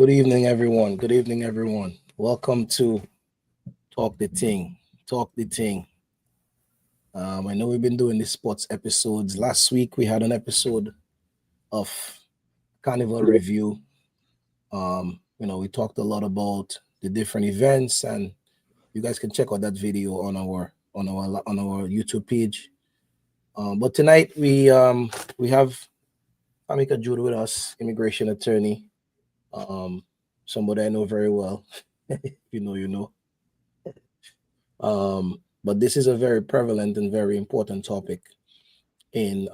Good evening, everyone. Good evening, everyone. Welcome to Talk the Ting. Talk the Ting. I know we've been doing the sports episodes. Last week we had an episode of Carnival Review. We talked a lot about the different events, and you guys can check out that video on our YouTube page. But tonight we have Tamika Jude with us, immigration attorney. Um, Somebody I know very well. You know. But this is a very prevalent and very important topic in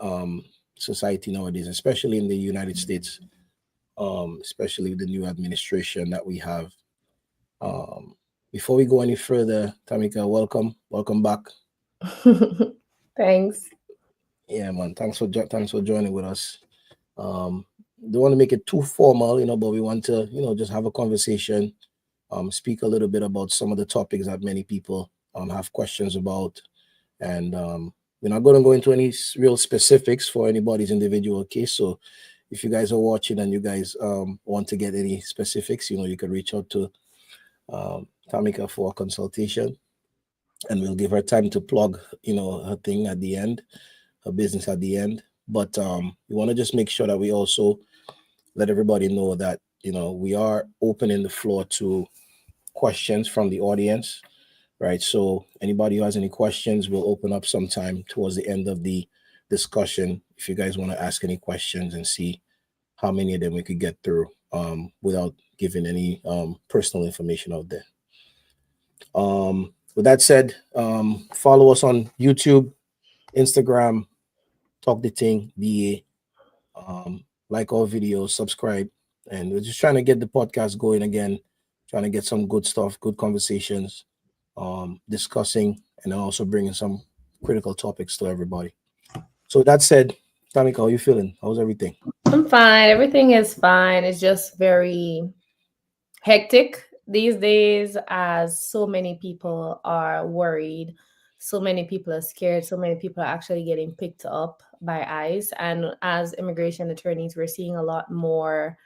society nowadays, especially in the United States, especially with the new administration that we have. Um, Before we go any further, Tamika, welcome back. Thanks. Yeah, man, thanks for joining with us. Don't want to make it too formal, but we want to, just have a conversation, speak a little bit about some of the topics that many people have questions about. And we're not going to go into any real specifics for anybody's individual case. So if you guys are watching and you guys want to get any specifics, you can reach out to Tamika for a consultation, and we'll give her time to plug, her thing at the end, her business at the end. But we want to just make sure that we also let everybody know that, we are opening the floor to questions from the audience, right? So anybody who has any questions, we'll open up sometime towards the end of the discussion. If you guys want to ask any questions and see how many of them we could get through without giving any personal information out there. With that said, follow us on YouTube, Instagram, Talk the Ting, BA. Like our videos, subscribe, and we're just trying to get the podcast going again, trying to get some good stuff, good conversations, discussing, and then also bringing some critical topics to everybody. So with that said, Tamika, how you feeling? How's everything? I'm fine. Everything is fine. It's just very hectic these days as so many people are worried. So many people are scared. So many people are actually getting picked up by ICE. And as immigration attorneys, we're seeing a lot more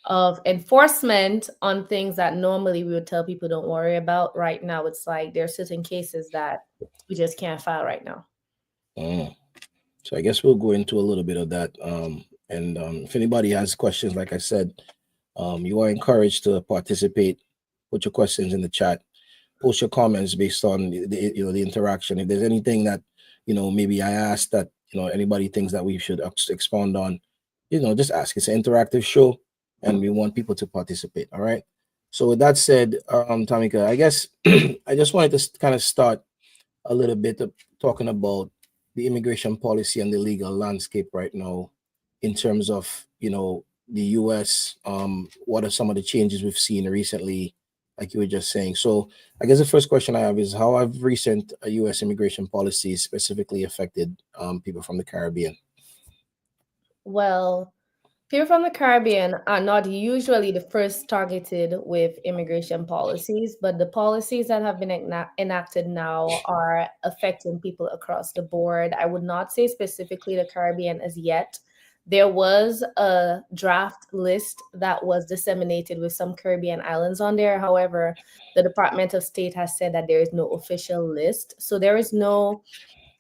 of enforcement on things that normally we would tell people don't worry about. Right now, it's like there are certain cases that we just can't file right now. Mm. So I guess we'll go into a little bit of that. And if anybody has questions, like I said, you are encouraged to participate. Put your questions in the chat. Post your comments based on the interaction. If there's anything that maybe I asked that anybody thinks that we should expound on, just ask. It's an interactive show, and we want people to participate. All right. So with that said, Tamika, I guess I just wanted to kind of start a little bit of talking about the immigration policy and the legal landscape right now in terms of the US. What are some of the changes we've seen recently, like you were just saying? So I guess the first question I have is, how have recent US immigration policies specifically affected people from the Caribbean? Well, people from the Caribbean are not usually the first targeted with immigration policies, but the policies that have been enacted now are affecting people across the board. I would not say specifically the Caribbean as yet. There was a draft list that was disseminated with some Caribbean islands on there. However, the Department of State has said that there is no official list. So there is no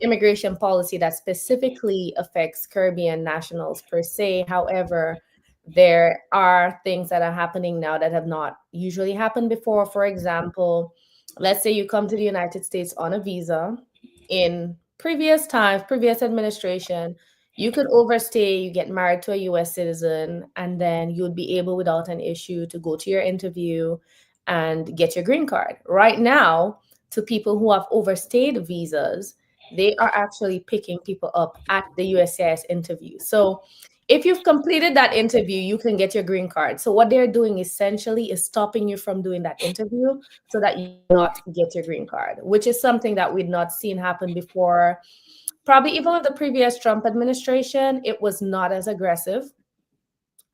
immigration policy that specifically affects Caribbean nationals per se. However, there are things that are happening now that have not usually happened before. For example, let's say you come to the United States on a visa. In previous times, previous administration, you could overstay, you get married to a US citizen, and then you'd be able, without an issue, to go to your interview and get your green card. Right now, to people who have overstayed visas, they are actually picking people up at the USCIS interview. So if you've completed that interview, you can get your green card. So what they're doing essentially is stopping you from doing that interview so that you not get your green card, which is something that we'd not seen happen before. Probably even with the previous Trump administration, it was not as aggressive.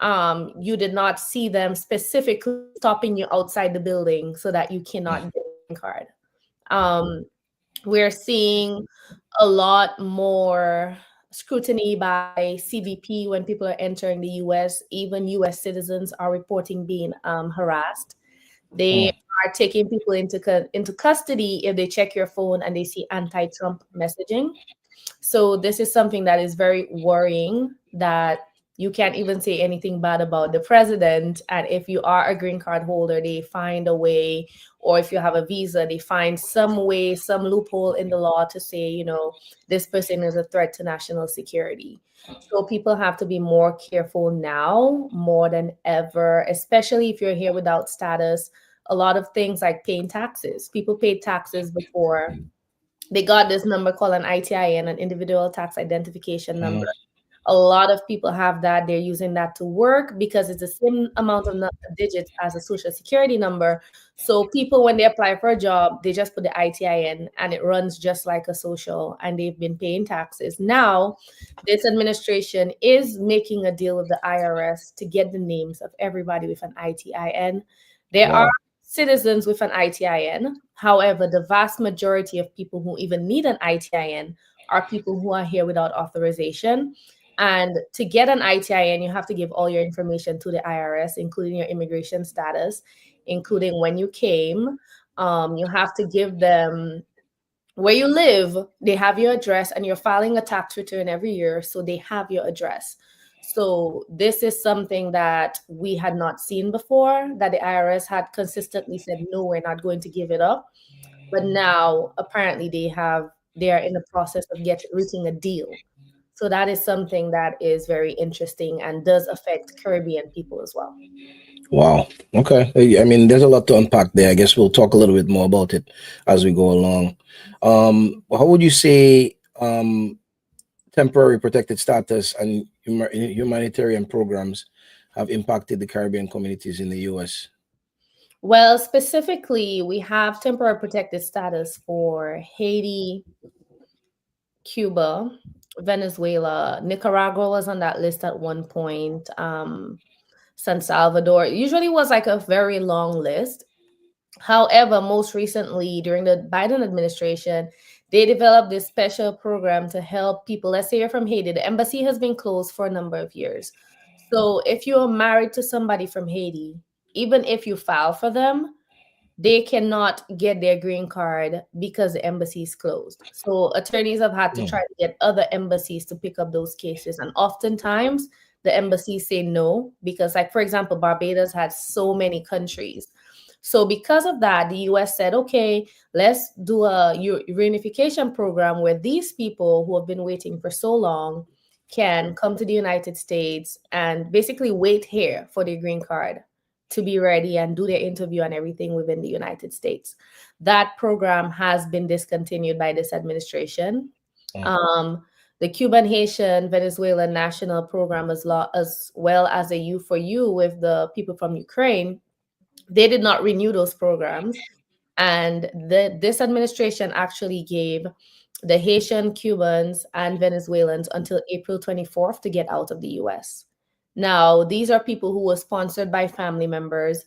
You did not see them specifically stopping you outside the building so that you cannot get a green card. Um, we're seeing a lot more scrutiny by CBP when people are entering the US. Even US citizens are reporting being harassed. They Mm. are taking people into custody if they check your phone and they see anti-Trump messaging. So this is something that is very worrying, that you can't even say anything bad about the president. And if you are a green card holder, they find a way, or if you have a visa, they find some way, some loophole in the law to say, this person is a threat to national security. So people have to be more careful now more than ever, especially if you're here without status. A lot of things like paying taxes. People paid taxes before they got this number called an ITIN, an individual tax identification number. Mhm. A lot of people have that. They're using that to work because it's the same amount of digits as a social security number. So people, when they apply for a job, they just put the ITIN and it runs just like a social, and they've been paying taxes. Now, this administration is making a deal with the IRS to get the names of everybody with an ITIN. There are Wow. citizens with an ITIN. However, the vast majority of people who even need an ITIN are people who are here without authorization. And to get an ITIN, you have to give all your information to the IRS, including your immigration status, including when you came. You have to give them where you live. They have your address, and you're filing a tax return every year, so they have your address. So this is something that we had not seen before, that the IRS had consistently said, no, we're not going to give it up. But now apparently they are in the process of reaching a deal. So that is something that is very interesting and does affect Caribbean people as well. Wow. Okay. I mean, there's a lot to unpack there. I guess we'll talk a little bit more about it as we go along. How would you say temporary protected status and humanitarian programs have impacted the Caribbean communities in the U.S.? Well, specifically, we have temporary protected status for Haiti, Cuba, Venezuela. Nicaragua was on that list at one point. San Salvador usually was like a very long list. However, most recently during the Biden administration, they developed this special program to help people. Let's say you're from Haiti, the embassy has been closed for a number of years. So if you're married to somebody from Haiti, even if you file for them, they cannot get their green card because the embassy is closed. So attorneys have had to try Mm. to get other embassies to pick up those cases. And oftentimes the embassies say no, because, like, for example, Barbados had so many countries. So because of that, the US said, okay, let's do a reunification program where these people who have been waiting for so long can come to the United States and basically wait here for their green card to be ready and do their interview and everything within the United States. That program has been discontinued by this administration. Mm. Um, the Cuban, Haitian, Venezuelan national program, as well as the U4U with the people from Ukraine, they did not renew those programs. And this administration actually gave the Haitian, Cubans, and Venezuelans until April 24th to get out of the US. Now, these are people who were sponsored by family members.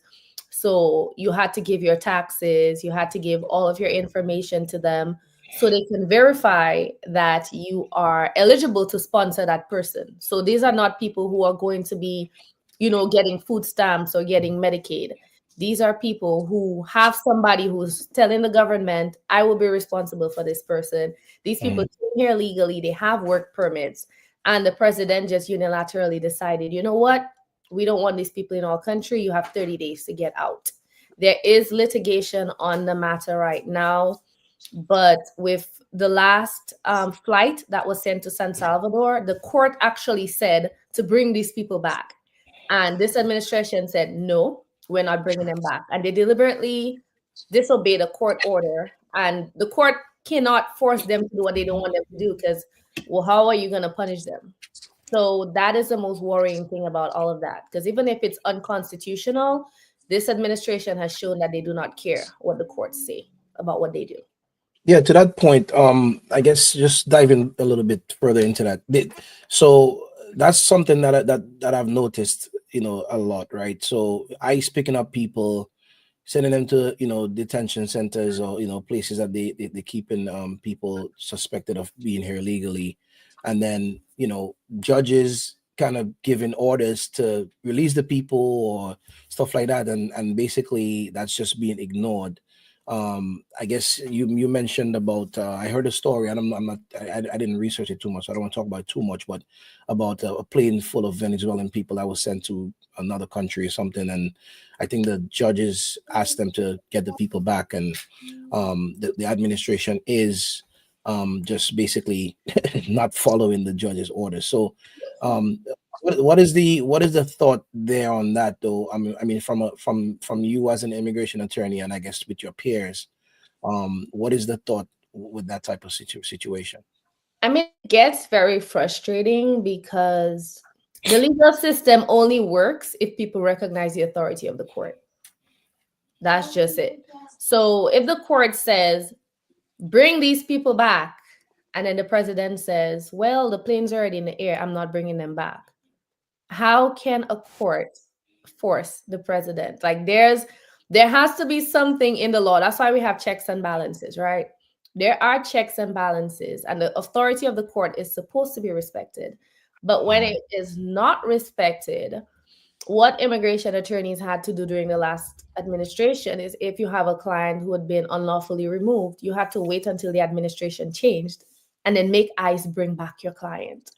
So you had to give your taxes, you had to give all of your information to them so they can verify that you are eligible to sponsor that person. So these are not people who are going to be, getting food stamps or getting Medicaid. These are people who have somebody who's telling the government, I will be responsible for this person. These people Mm. came here legally, they have work permits, and the president just unilaterally decided, you know what? We don't want these people in our country. You have 30 days to get out. There is litigation on the matter right now, but with the last flight that was sent to San Salvador, the court actually said to bring these people back. And this administration said, no, we're not bringing them back. And they deliberately disobeyed a court order. And the court cannot force them to do what they don't want them to do because, well, how are you going to punish them? So that is the most worrying thing about all of that. Because even if it's unconstitutional, this administration has shown that they do not care what the courts say about what they do. Yeah, to that point, I guess just diving a little bit further into that. So that's something that I've noticed, a lot, right? So ICE picking up people, sending them to detention centers or places that they keeping people suspected of being here legally, and then judges kind of giving orders to release the people or stuff like that, and basically that's just being ignored. I guess you mentioned about I heard a story, and I didn't research it too much, so I don't want to talk about it too much, but about a plane full of Venezuelan people that was sent to another country or something, and I think the judges asked them to get the people back, and the administration is just basically not following the judge's orders. So, um, what is the thought there on that, though? I mean, from you as an immigration attorney, and I guess with your peers, what is the thought with that type of situation? I mean, it gets very frustrating because the legal system only works if people recognize the authority of the court. That's just it. So if the court says, bring these people back, and then the president says, well, the plane's already in the air, I'm not bringing them back. How can a court force the president? Like there has to be something in the law. That's why we have checks and balances, right? There are checks and balances, and the authority of the court is supposed to be respected. But when it is not respected, what immigration attorneys had to do during the last administration is, if you have a client who had been unlawfully removed, you had to wait until the administration changed and then make ICE bring back your client,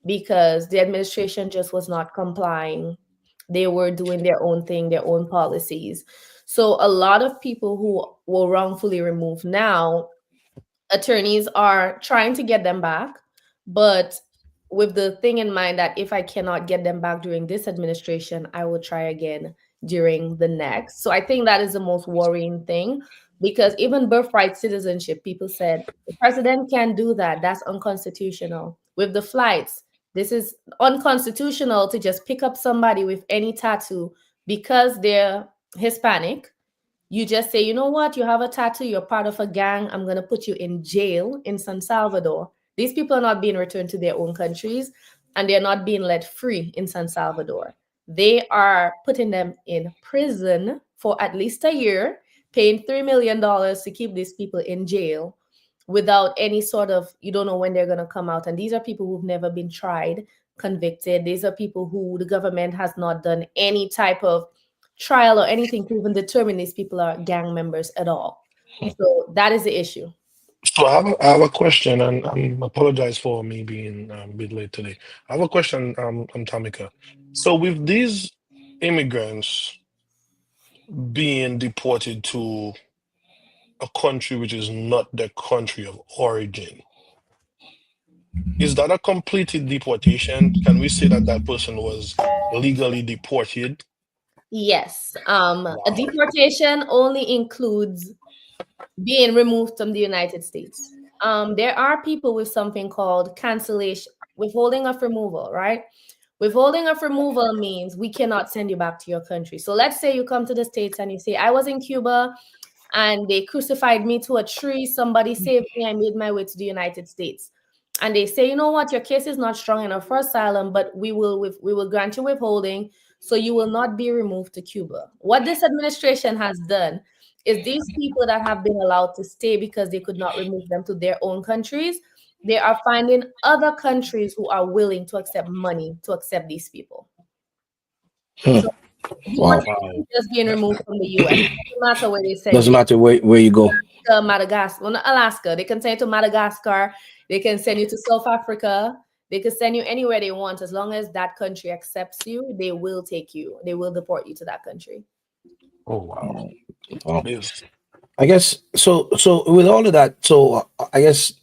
because the administration just was not complying. They were doing their own thing, their own policies. So a lot of people who were wrongfully removed now, attorneys are trying to get them back, but with the thing in mind that if I cannot get them back during this administration, I will try again during the next. So I think that is the most worrying thing, because even birthright citizenship, people said the president can't do that. That's unconstitutional. With the flights, this is unconstitutional to just pick up somebody with any tattoo because they're Hispanic. You just say, you know what, you have a tattoo, you're part of a gang, I'm going to put you in jail in San Salvador. These people are not being returned to their own countries, and they're not being let free in San Salvador. They are putting them in prison for at least a year, paying $3 million to keep these people in jail without any sort of, you don't know when they're going to come out. And these are people who've never been tried, convicted. These are people who the government has not done any type of trial or anything to even determine these people are gang members at all. So that is the issue. So I have a question, and apologize for me being a bit late today. I have a question, Tamika. So with these immigrants being deported to a country which is not their country of origin, is that a completed deportation? Can we say that that person was legally deported? Yes. A Wow. deportation only includes being removed from the United States. There are people with something called cancellation, withholding of removal, right? Withholding of removal means we cannot send you back to your country. So let's say you come to the States and you say, I was in Cuba and they crucified me to a tree. Somebody saved me. I made my way to the United States. And they say, you know what, your case is not strong enough for asylum, but we will grant you withholding, so you will not be removed to Cuba. What this administration has done is, these people that have been allowed to stay because they could not remove them to their own countries, they are finding other countries who are willing to accept money to accept these people. Hmm. So Wow. deportation is just being removed from the US. It doesn't matter where they send Doesn't you. matter where you go. Madagascar, well, not Alaska. They can send you to Madagascar. They can send you to South Africa. They can send you anywhere they want. As long as that country accepts you, they will take you. They will deport you to that country. Oh, wow. Wow. This. I guess so. So with all of that, so I guess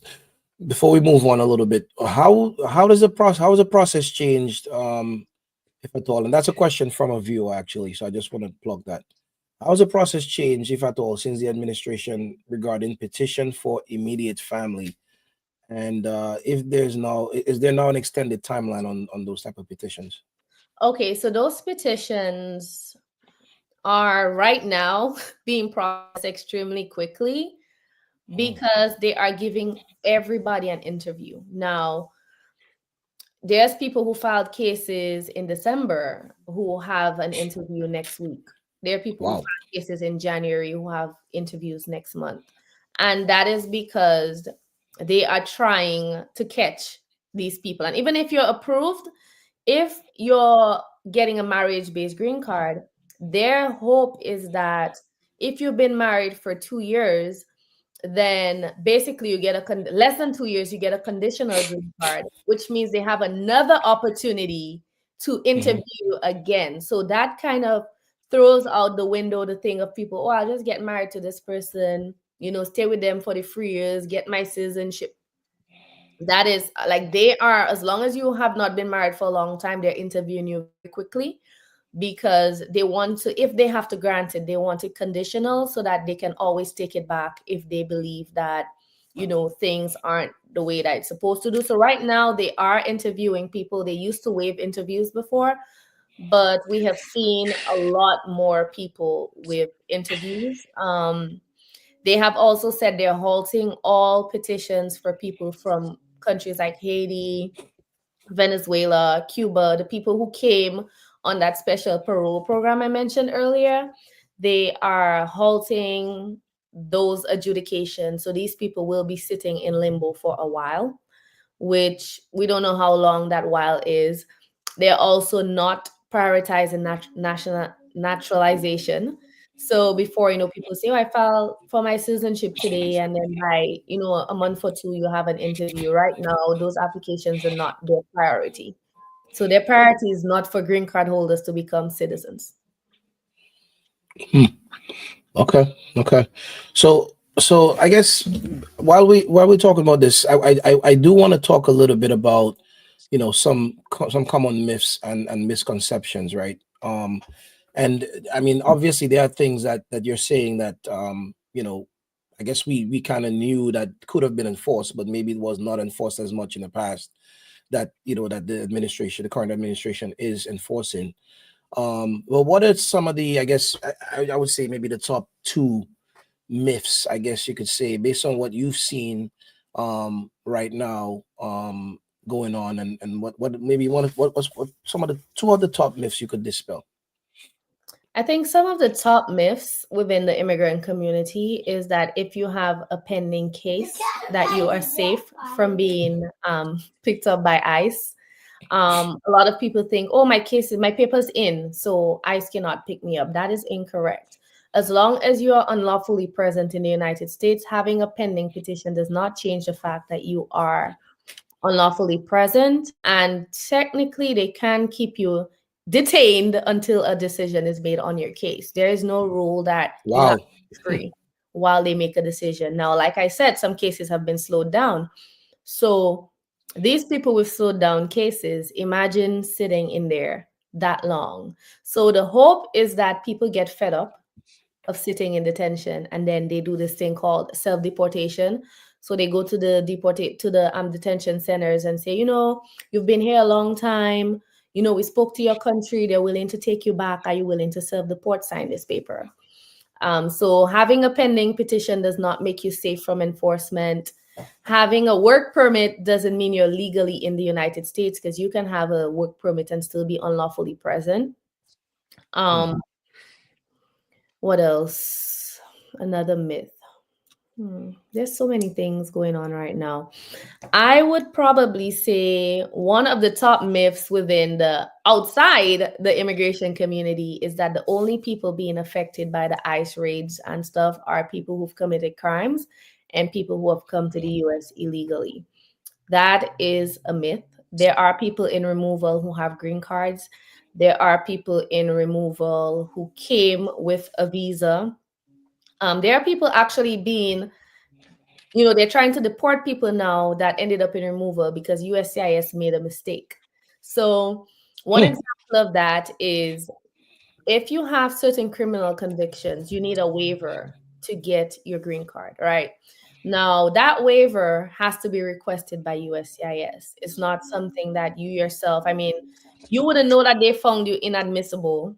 before we move on a little bit, how has the process changed, if at all? And that's a question from a viewer actually. So I just want to plug that. How has the process changed, if at all, since the administration regarding petition for immediate family? And if there's now, is there now an extended timeline on those type of petitions? Okay, so those petitions are right now being processed extremely quickly because they are giving everybody an interview. Now, there's people who filed cases in December who have an interview next week. There are people who Wow. filed cases in January who have interviews next month. And that is because they are trying to catch these people. And even if you're approved, if you're getting a marriage-based green card, their hope is that if you've been married for 2 years, then basically you get less than 2 years, you get a conditional green card, which means they have another opportunity to interview again. So that kind of throws out the window the thing of people, oh, I'll just get married to this person, stay with them for the 3 years, get my citizenship. That is like, they are, as long as you have not been married for a long time, they're interviewing you very quickly, because they want to, if they have to grant it, they want it conditional so that they can always take it back if they believe that things aren't the way that it's supposed to do. So right now they are interviewing people. They used to waive interviews before, but we have seen a lot more people with interviews. They have also said they're halting all petitions for people from countries like Haiti, Venezuela, Cuba, the people who came on that special parole program I mentioned earlier. They are halting those adjudications. So these people will be sitting in limbo for a while, which we don't know how long that while is. They're also not prioritizing national naturalization. So before, people say, oh, I filed for my citizenship today, and then by, a month or two, you have an interview. Right now, those applications are not their priority. So their priority is not for green card holders to become citizens. Okay. So I guess while we're talking about this, I do want to talk a little bit about some common myths and misconceptions, right? And I mean, obviously there are things that you're saying that I guess we kind of knew that could have been enforced, but maybe it was not enforced as much in the past, that that the current administration is enforcing. Well, what are some of the, I guess, I would say maybe the top two myths, I guess you could say, based on what you've seen right now going on, and what maybe what some of the two other top myths you could dispel? I think some of the top myths within the immigrant community is that if you have a pending case, that you are safe from being picked up by ICE. A lot of people think, oh, my paper's in, so ICE cannot pick me up. That is incorrect. As long as you are unlawfully present in the United States, having a pending petition does not change the fact that you are unlawfully present. And technically, they can keep you detained until a decision is made on your case. There is no rule that you have Wow. to be free while they make a decision. Now, like I said, some cases have been slowed down. So these people with slowed down cases, imagine sitting in there that long. So the hope is that people get fed up of sitting in detention, and then they do this thing called self-deportation. So they go to the detention centers and say, you've been here a long time. We spoke to your country. They're willing to take you back. Are you willing to self-deport? Sign this paper. So having a pending petition does not make you safe from enforcement. Having a work permit doesn't mean you're legally in the United States, because you can have a work permit and still be unlawfully present. What else? Another myth. There's so many things going on right now. I would probably say one of the top myths within the outside the immigration community is that the only people being affected by the ICE raids and stuff are people who've committed crimes and people who have come to the US illegally. That is a myth. There are people in removal who have green cards. There are people in removal who came with a visa. There are people actually being, they're trying to deport people now that ended up in removal because USCIS made a mistake. So one example of that is, if you have certain criminal convictions, you need a waiver to get your green card, right? Now, that waiver has to be requested by USCIS. It's not something that you yourself, I mean, you wouldn't know that they found you inadmissible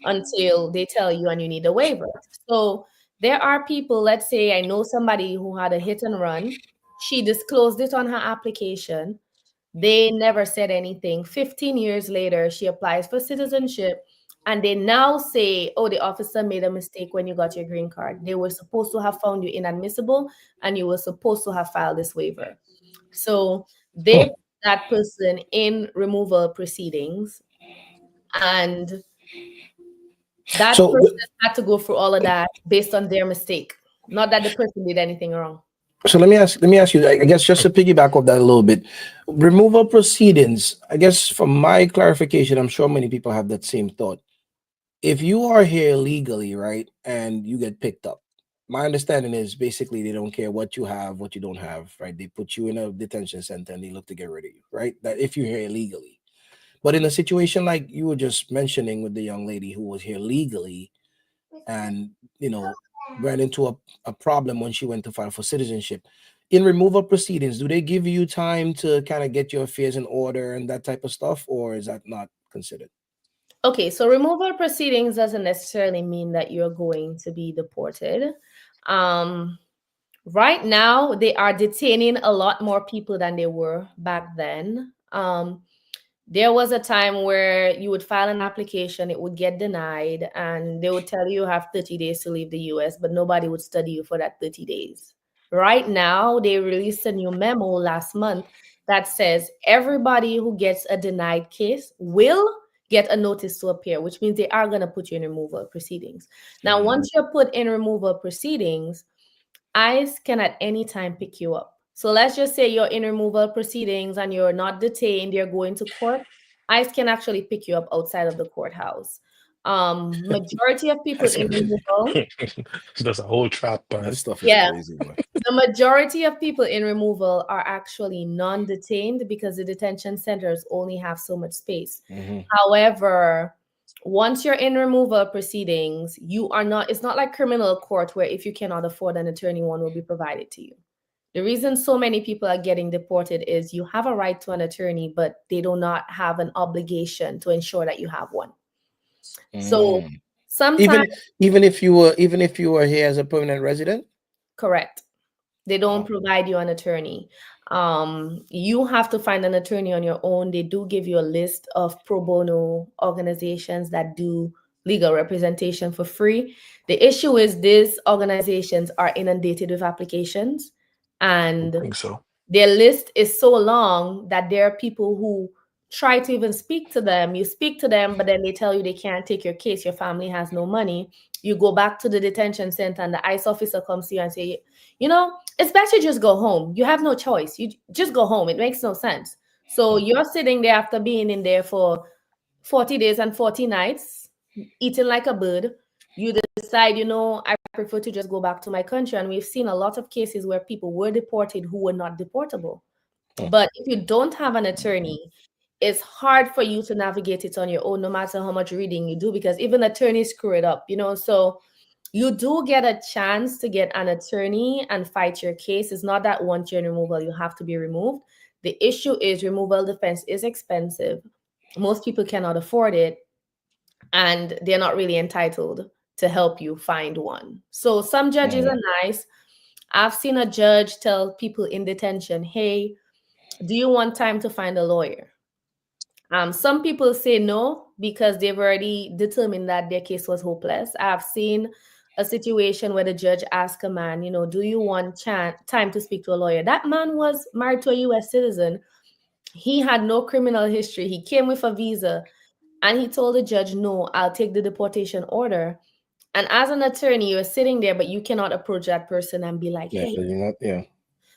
until they tell you and you need a waiver. So there are people, let's say I know somebody who had a hit and run. She disclosed it on her application. They never said anything. 15 years later, she applies for citizenship, and they now say, oh, the officer made a mistake when you got your green card. They were supposed to have found you inadmissible, and you were supposed to have filed this waiver. So they that person in removal proceedings, and that So person had to go through all of that based on their mistake, not that the person did anything wrong. So let me ask you, I guess just to piggyback off that a little bit, removal proceedings. I guess from my clarification, I'm sure many people have that same thought. If you are here legally, right, and you get picked up, my understanding is basically they don't care what you have, what you don't have, right? They put you in a detention center and they look to get rid of you, right? That if you're here illegally. But in a situation like you were just mentioning with the young lady who was here legally and ran into a problem when she went to file for citizenship. In removal proceedings, do they give you time to kind of get your affairs in order and that type of stuff, or is that not considered? Okay, so removal proceedings doesn't necessarily mean that you're going to be deported. Um, right now, they are detaining a lot more people than they were back then. There was a time where you would file an application, it would get denied, and they would tell you you have 30 days to leave the US, but nobody would study you for that 30 days. Right now, they released a new memo last month that says everybody who gets a denied case will get a notice to appear, which means they are going to put you in removal proceedings. Now, once you're put in removal proceedings, ICE can at any time pick you up. So let's just say you're in removal proceedings and you're not detained, you're going to court. ICE can actually pick you up outside of the courthouse. Majority of people That's in crazy. removal, That's a whole trap, That man. stuff is yeah, crazy, man. the majority of people in removal are actually non-detained because the detention centers only have so much space. Hmm. However, once you're in removal proceedings, you are not, it's not like criminal court where if you cannot afford an attorney, one will be provided to you. The reason so many people are getting deported is you have a right to an attorney, but they do not have an obligation to ensure that you have one. So sometimes, Even if you were here as a permanent resident. correct. They don't Wow. provide you an attorney. You have to find an attorney on your own. They do give you a list of pro bono organizations that do legal representation for free. The issue is these organizations are inundated with applications, I and think so. their list is so long that there are people who try to even speak to them. You speak to them, but then they tell you they can't take your case. Your family has no money. You go back to the detention center, and the ICE officer comes to you and say, it's better just go home. You have no choice. You just go home. It makes no sense. So you're sitting there after being in there for 40 days and 40 nights, eating like a bird. You decide, I prefer to just go back to my country. And we've seen a lot of cases where people were deported who were not deportable. Hmm. But if you don't have an attorney, it's hard for you to navigate it on your own, no matter how much reading you do, because even attorneys screw it up, So you do get a chance to get an attorney and fight your case. It's not that once you're in removal, you have to be removed. The issue is removal defense is expensive. Most people cannot afford it, and they're not really entitled to help you find one. So some judges are nice. I've seen a judge tell people in detention, hey, do you want time to find a lawyer? Some people say no because they've already determined that their case was hopeless. I've seen a situation where the judge asked a man, do you want time to speak to a lawyer? That man was married to a US citizen. He had no criminal history. He came with a visa, and he told the judge, no, I'll take the deportation order. And as an attorney, you're sitting there, but you cannot approach that person and be like, Yeah, hey, 'cause you're not. Yeah.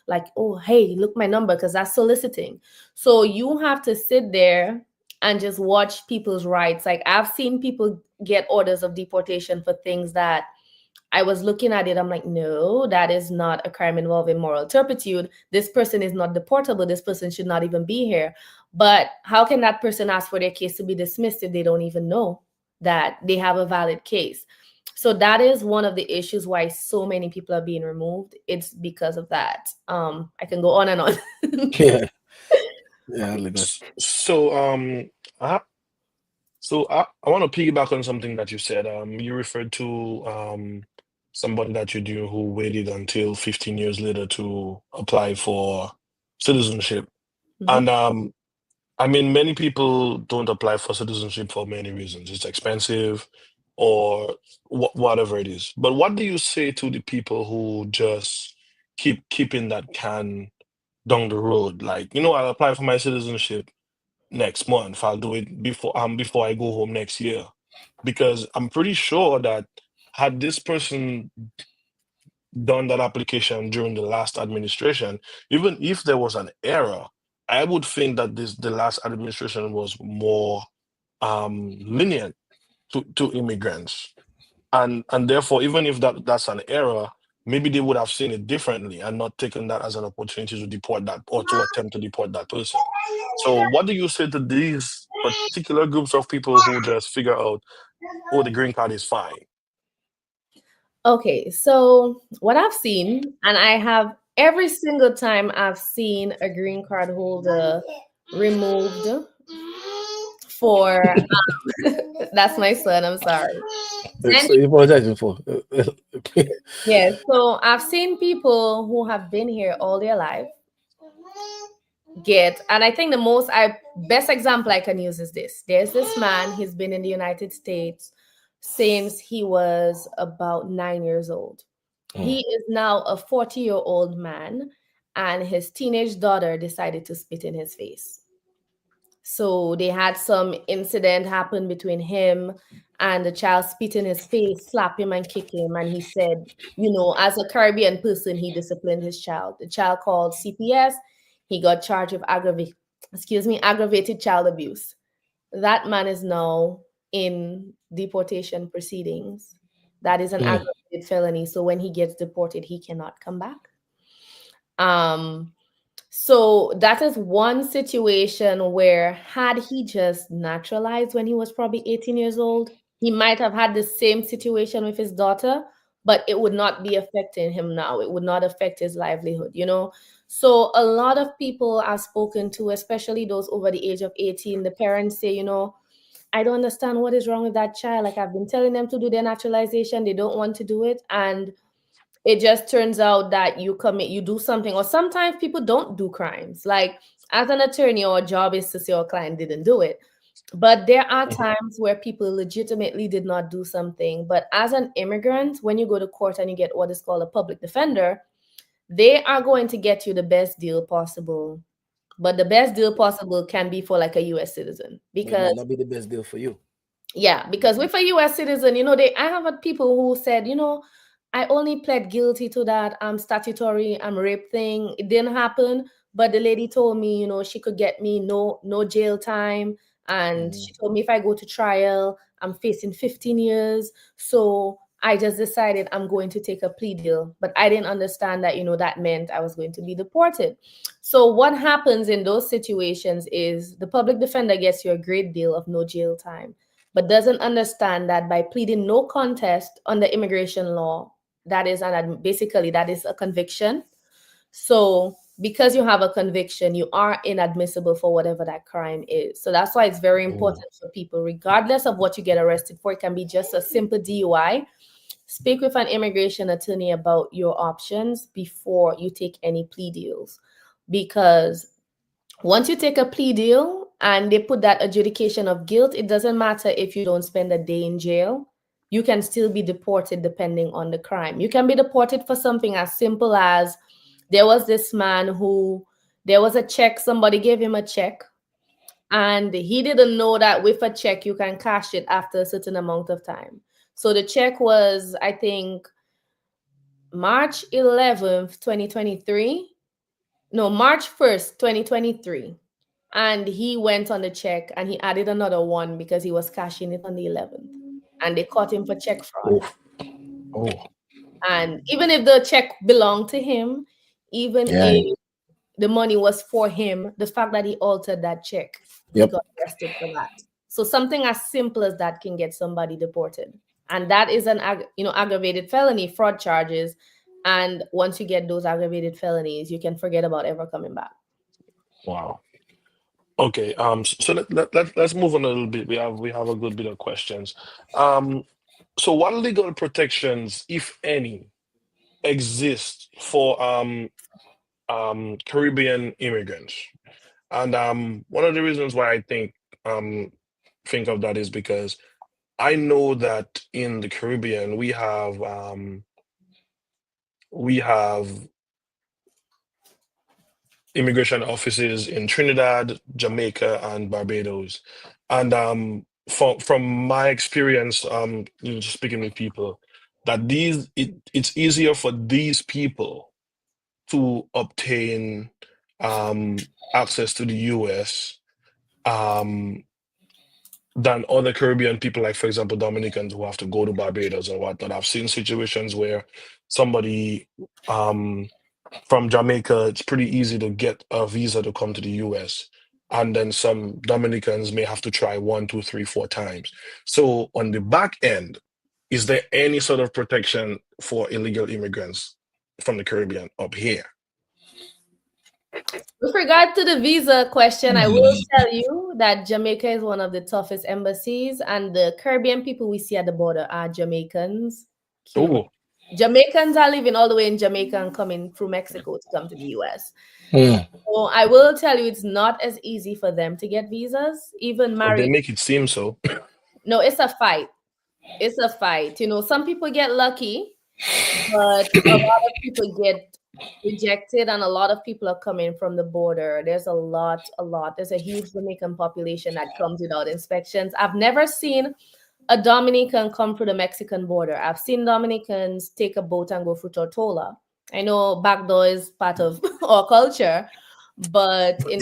like, oh, hey, look my number, because that's soliciting. So you have to sit there and just watch people's rights. Like I've seen people get orders of deportation for things that I was looking at it. I'm like, no, that is not a crime involving moral turpitude. This person is not deportable. This person should not even be here. But how can that person ask for their case to be dismissed if they don't even know that they have a valid case? So that is one of the issues why so many people are being removed. It's because of that. I can go on and on. Yeah. Yeah. Look at. So, I, I want to piggyback on something that you said. You referred to somebody that you knew who waited until 15 years later to apply for citizenship. Mhm. And I mean, many people don't apply for citizenship for many reasons. It's expensive or whatever it is. But what do you say to the people who just keep kicking that can down the road. Like, I'll apply for my citizenship next month. I'll do it before I go home next year. Because I'm pretty sure that had this person done that application during the last administration, even if there was an error, I would think that the last administration was more lenient to immigrants. And therefore, even if that's an error, maybe they would have seen it differently and not taken that as an opportunity to deport that or to attempt to deport that person. So what do you say to these particular groups of people who just figure out, oh, the green card is fine? Okay, so what I've seen, and I have every single time I've seen a green card holder removed for that's my son, I'm sorry. So you're apologizing for. Yeah, so I've seen people who have been here all their life and I think the best example I can use is this. There's this man, he's been in the United States since he was about 9 years old. He is now a 40-year-old man, and his teenage daughter decided to spit in his face. So they had some incident happen between him and the child, spit in his face, slap him and kick him. And he said, as a Caribbean person, he disciplined his child. The child called CPS. He got charged with aggravated child abuse. That man is now in deportation proceedings. That is an aggravated felony. So when he gets deported, he cannot come back. So that is one situation where had he just naturalized when he was probably 18 years old, he might have had the same situation with his daughter, but it would not be affecting him now. It would not affect his livelihood, So a lot of people I've spoken to, especially those over the age of 18, the parents say, I don't understand what is wrong with that child. Like, I've been telling them to do their naturalization. They don't want to do it. And it just turns out that you do something, or sometimes people don't do crimes. Like, as an attorney, our job is to say our client didn't do it. But there are times where people legitimately did not do something. But as an immigrant, when you go to court and you get what is called a public defender, they are going to get you the best deal possible. But the best deal possible can be for like a U.S. citizen, because it might not be the best deal for you. Yeah, because with a U.S. citizen, I have had people who said, I only pled guilty to that statutory rape thing. It didn't happen, but the lady told me, she could get me no jail time, and she told me if I go to trial, I'm facing 15 years. So I just decided I'm going to take a plea deal, but I didn't understand that, that meant I was going to be deported. So what happens in those situations is the public defender gets you a great deal of no jail time, but doesn't understand that by pleading no contest under immigration law, that is a conviction. So because you have a conviction, you are inadmissible for whatever that crime is. So that's why it's very important for people, regardless of what you get arrested for. It can be just a simple DUI. Speak with an immigration attorney about your options before you take any plea deals, because once you take a plea deal and they put that adjudication of guilt, it doesn't matter if you don't spend a day in jail. You can still be deported depending on the crime. You can be deported for something as simple as there was this man who, there was a check, somebody gave him a check, and he didn't know that with a check you can cash it after a certain amount of time. So the check was, I think, March 11th, 2023. No, March 1st, 2023. And he went on the check and he added another one because he was cashing it on the 11th. And they caught him for check fraud. And even if the check belonged to him, even if the money was for him, the fact that he altered that check, he got arrested for that. So something as simple as that can get somebody deported. And that is an aggravated felony, fraud charges. And once you get those aggravated felonies, you can forget about ever coming back. Wow. Okay. So let's move on a little bit. We have a good bit of questions. So what legal protections, if any, exist for Caribbean immigrants? And one of the reasons why I think of that is because I know that in the Caribbean we have immigration offices in Trinidad, Jamaica, and Barbados. And from my experience, just speaking with people, that it's easier for these people to obtain access to the US um, than other Caribbean people, like for example Dominicans who have to go to Barbados or whatnot. I've seen situations where somebody from Jamaica, it's pretty easy to get a visa to come to the US. And then some Dominicans may have to try one, two, three, four times. So on the back end, is there any sort of protection for illegal immigrants from the Caribbean up here? With regard to the visa question, I will tell you that Jamaica is one of the toughest embassies, and the Caribbean people we see at the border are Jamaicans. Oh, Jamaicans are living all the way in Jamaica and coming through Mexico to come to the US. Hmm. So I will tell you, it's not as easy for them to get visas, even but they married. make it seem so. No, it's a fight. It's a fight. You know, some people get lucky, but a lot of people get rejected, and a lot of people are coming from the border. There's a lot. There's a huge Dominican population that comes without inspections. I've never seen a Dominican come through the Mexican border. I've seen Dominicans take a boat and go through Tortola. I know backdoor is part of our culture, but in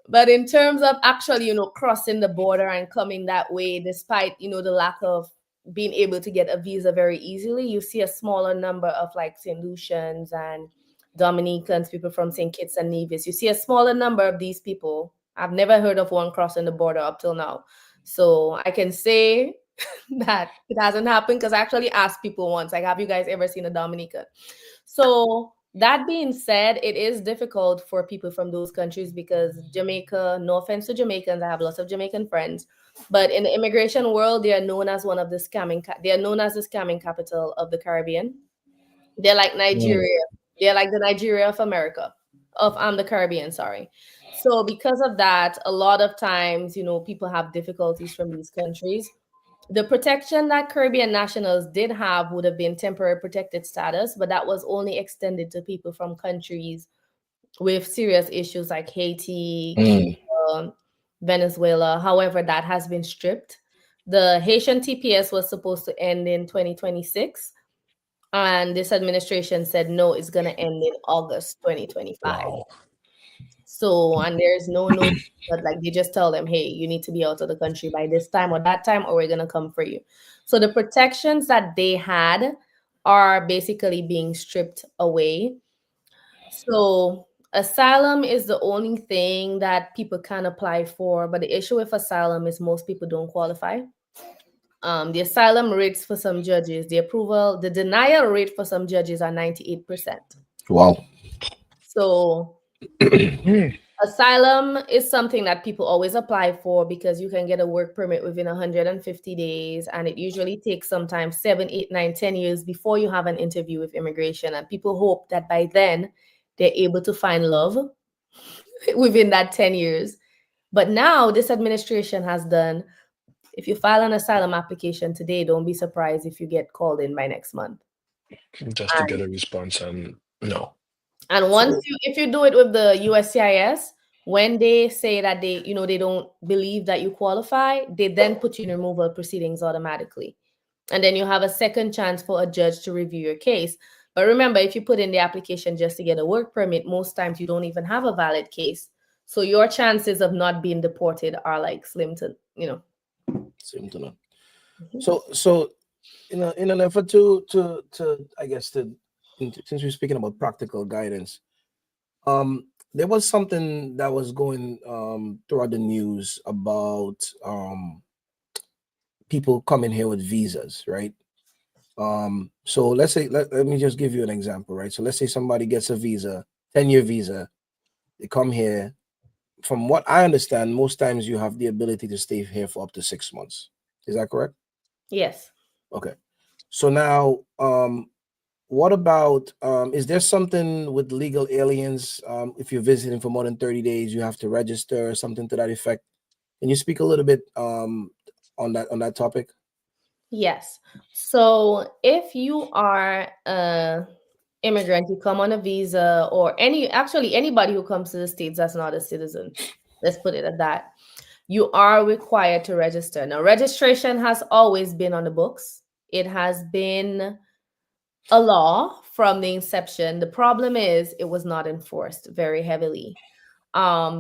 But in terms of actually, you know, crossing the border and coming that way, despite, you know, the lack of being able to get a visa very easily, you see a smaller number of like St. Lucians and Dominicans, people from St. Kitts and Nevis. You see a smaller number of these people. I've never heard of one crossing the border up till now. So I can say that it hasn't happened because I actually asked people once, like, have you guys ever seen a Dominican? So that being said, it is difficult for people from those countries because Jamaica, no offense to Jamaicans, I have lots of Jamaican friends, but in the immigration world, they are known as one of the they are known as the scamming capital of the Caribbean. They're like Nigeria. They're like the Nigeria of America, of the Caribbean, sorry. So because of that, a lot of times, you know, people have difficulties from these countries. The protection that Caribbean nationals did have would have been temporary protected status, but that was only extended to people from countries with serious issues like Haiti, Cuba, Venezuela. However, that has been stripped. The Haitian TPS was supposed to end in 2026, and this administration said no, it's going to end in August 2025. Wow. So, and there's no, but like they just tell them, hey, you need to be out of the country by this time or that time, or we're going to come for you. So the protections that they had are basically being stripped away. So asylum is the only thing that people can apply for. But the issue with asylum is most people don't qualify. The asylum rates for some judges, the denial rate for some judges are 98%. Wow. So asylum is something that people always apply for because you can get a work permit within 150 days, and it usually takes sometimes 7, 8, 9, 10 years before you have an interview with immigration. And people hope that by then they're able to find love within that 10 years. But now this administration has done, if you file an asylum application today, don't be surprised if you get called in by next month. Just to get a response, and no. And if you do it with the USCIS, when they say that they, you know, they don't believe that you qualify, they then put you in removal proceedings automatically. And then you have a second chance for a judge to review your case. But remember, if you put in the application just to get a work permit, most times you don't even have a valid case. So your chances of not being deported are like slim to, you know. Slim to none. So in an effort to I guess since we're speaking about practical guidance, there was something that was going throughout the news about people coming here with visas, right? So let's say let me just give you an example, right? So let's say somebody gets a visa, 10-year visa, they come here. From what I understand, most times you have the ability to stay here for up to 6 months. Is that correct? Yes. Okay. So now, what about, is there something with legal aliens? If you're visiting for more than 30 days, you have to register or something to that effect. Can you speak a little bit on that topic? Yes. So if you are a immigrant, you come on a visa, or actually anybody who comes to the States that's not a citizen, let's put it at that, you are required to register. Now, registration has always been on the books. It has been a law from the inception. The problem is it was not enforced very heavily,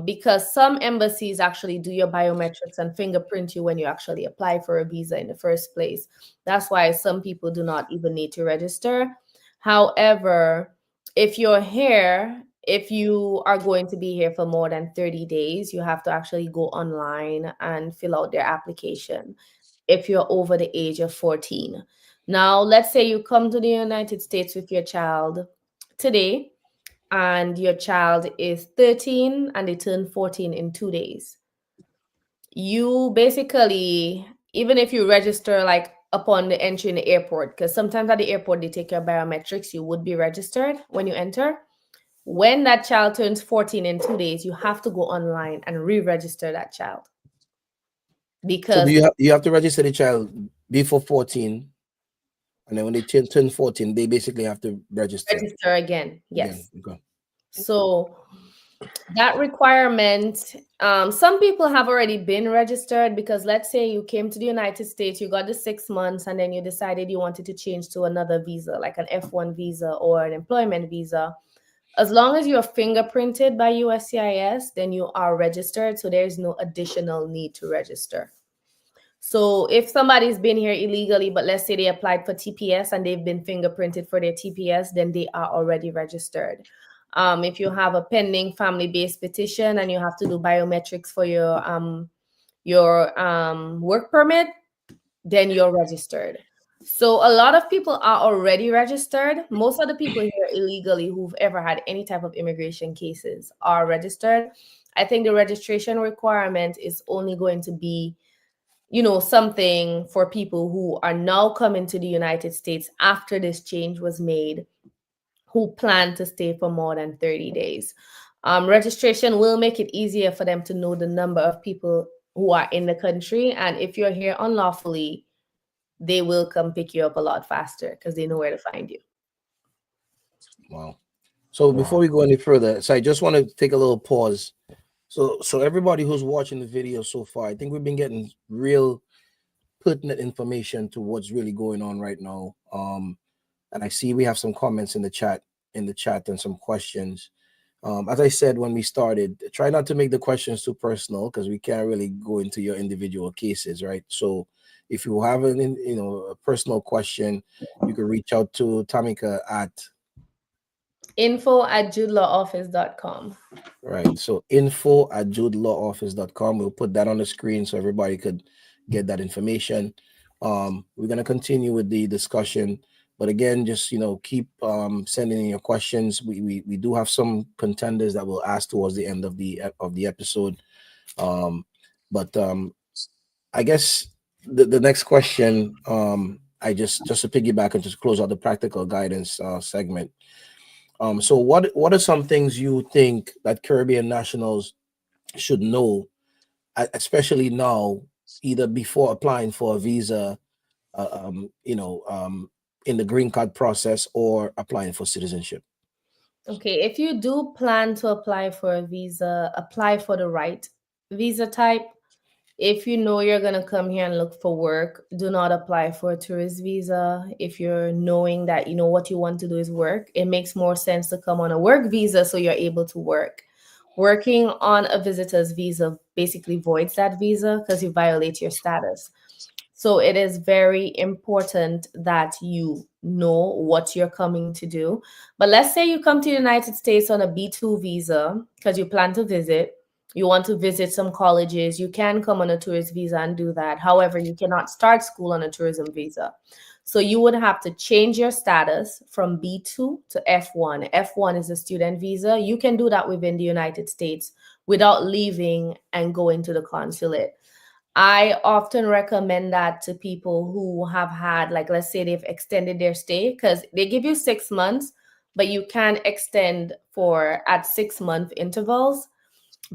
because some embassies actually do your biometrics and fingerprint you when you actually apply for a visa in the first place. That's why some people do not even need to register. However, if you're here, if you are going to be here for more than 30 days, you have to actually go online and fill out their application if you're over the age of 14. Now, let's say you come to the United States with your child today, and your child is 13 and they turn 14 in 2 days. You basically, even if you register like upon the entry in the airport, because sometimes at the airport they take your biometrics, you would be registered when you enter. When that child turns 14 in 2 days, you have to go online and re-register that child. So Because you have to register the child before 14, and then when they turn 14, they basically have to register again. again. Yes. Okay. So that requirement, some people have already been registered, because let's say you came to the United States, you got the 6 months, and then you decided you wanted to change to another visa, like an F1 visa or an employment visa. As long as you're fingerprinted by USCIS, then you are registered. So there's no additional need to register. So if somebody's been here illegally, but let's say they applied for TPS and they've been fingerprinted for their TPS, then they are already registered. If you have a pending family-based petition and you have to do biometrics for your work permit, then you're registered. So a lot of people are already registered. Most of the people here illegally who've ever had any type of immigration cases are registered. I think the registration requirement is only going to be, something for people who are now coming to the United States after this change was made, who plan to stay for more than 30 days. Registration will make it easier for them to know the number of people who are in the country. And if you're here unlawfully, they will come pick you up a lot faster because they know where to find you. Wow. So before we go any further, so I just want to take a little pause. So everybody who's watching the video so far, I think we've been getting real pertinent information to what's really going on right now. And I see we have some comments in the chat and some questions. As I said when we started, try not to make the questions too personal, because we can't really go into your individual cases, right? So if you have a personal question, you can reach out to Tamika at info@judelawoffice.com. right. So info@judelawoffice.com. We'll put that on the screen so everybody could get that information. We're gonna continue with the discussion, but again, just keep sending in your questions. We do have some contenders that we'll ask towards the end of the episode. But I guess the next question, I just to piggyback and just close out the practical guidance segment. So what are some things you think that Caribbean nationals should know, especially now, either before applying for a visa, in the green card process, or applying for citizenship? Okay, if you do plan to apply for a visa, apply for the right visa type. If you know you're going to come here and look for work, do not apply for a tourist visa. If you're knowing that what you want to do is work, it makes more sense to come on a work visa so you're able to work. Working on a visitor's visa basically voids that visa because you violate your status. So it is very important that you know what you're coming to do. But let's say you come to the United States on a B2 visa because you plan to visit. You want to visit some colleges. You can come on a tourist visa and do that. However, you cannot start school on a tourism visa. So you would have to change your status from B2 to F1. F1 is a student visa. You can do that within the United States without leaving and going to the consulate. I often recommend that to people who have had, like, let's say they've extended their stay, because they give you 6 months, but you can extend at 6-month intervals